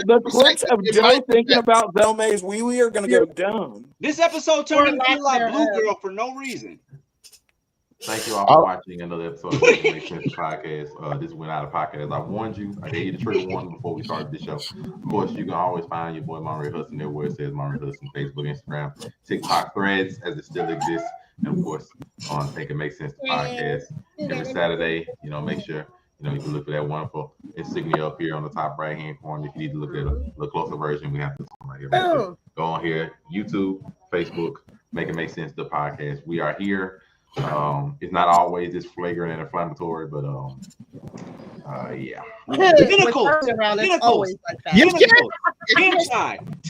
No clips of it Joe might be thinking better. about Zelmay's wee wee are gonna go dumb. This episode turned Or into lack a lot Blue thereof. Girl for no reason. Thank you all for watching another episode of the Make Sense Podcast. This went out of podcast. I warned you. I gave you the trigger warning before we started this show. Of course, you can always find your boy Monray Hudson everywhere it says Monray Hudson, Facebook, Instagram, TikTok, Threads, as it still exists, and of course on Make It Make Sense Podcast every Saturday. Make sure you can look for that wonderful insignia up here on the top right hand corner. If you need to look at a little closer version, we have this one right here. Go on here, YouTube, Facebook, Make It Make Sense the podcast. We are here. It's not always this flagrant and inflammatory, but yeah. Pinnacles. Always like that. Pinnacles. Inside.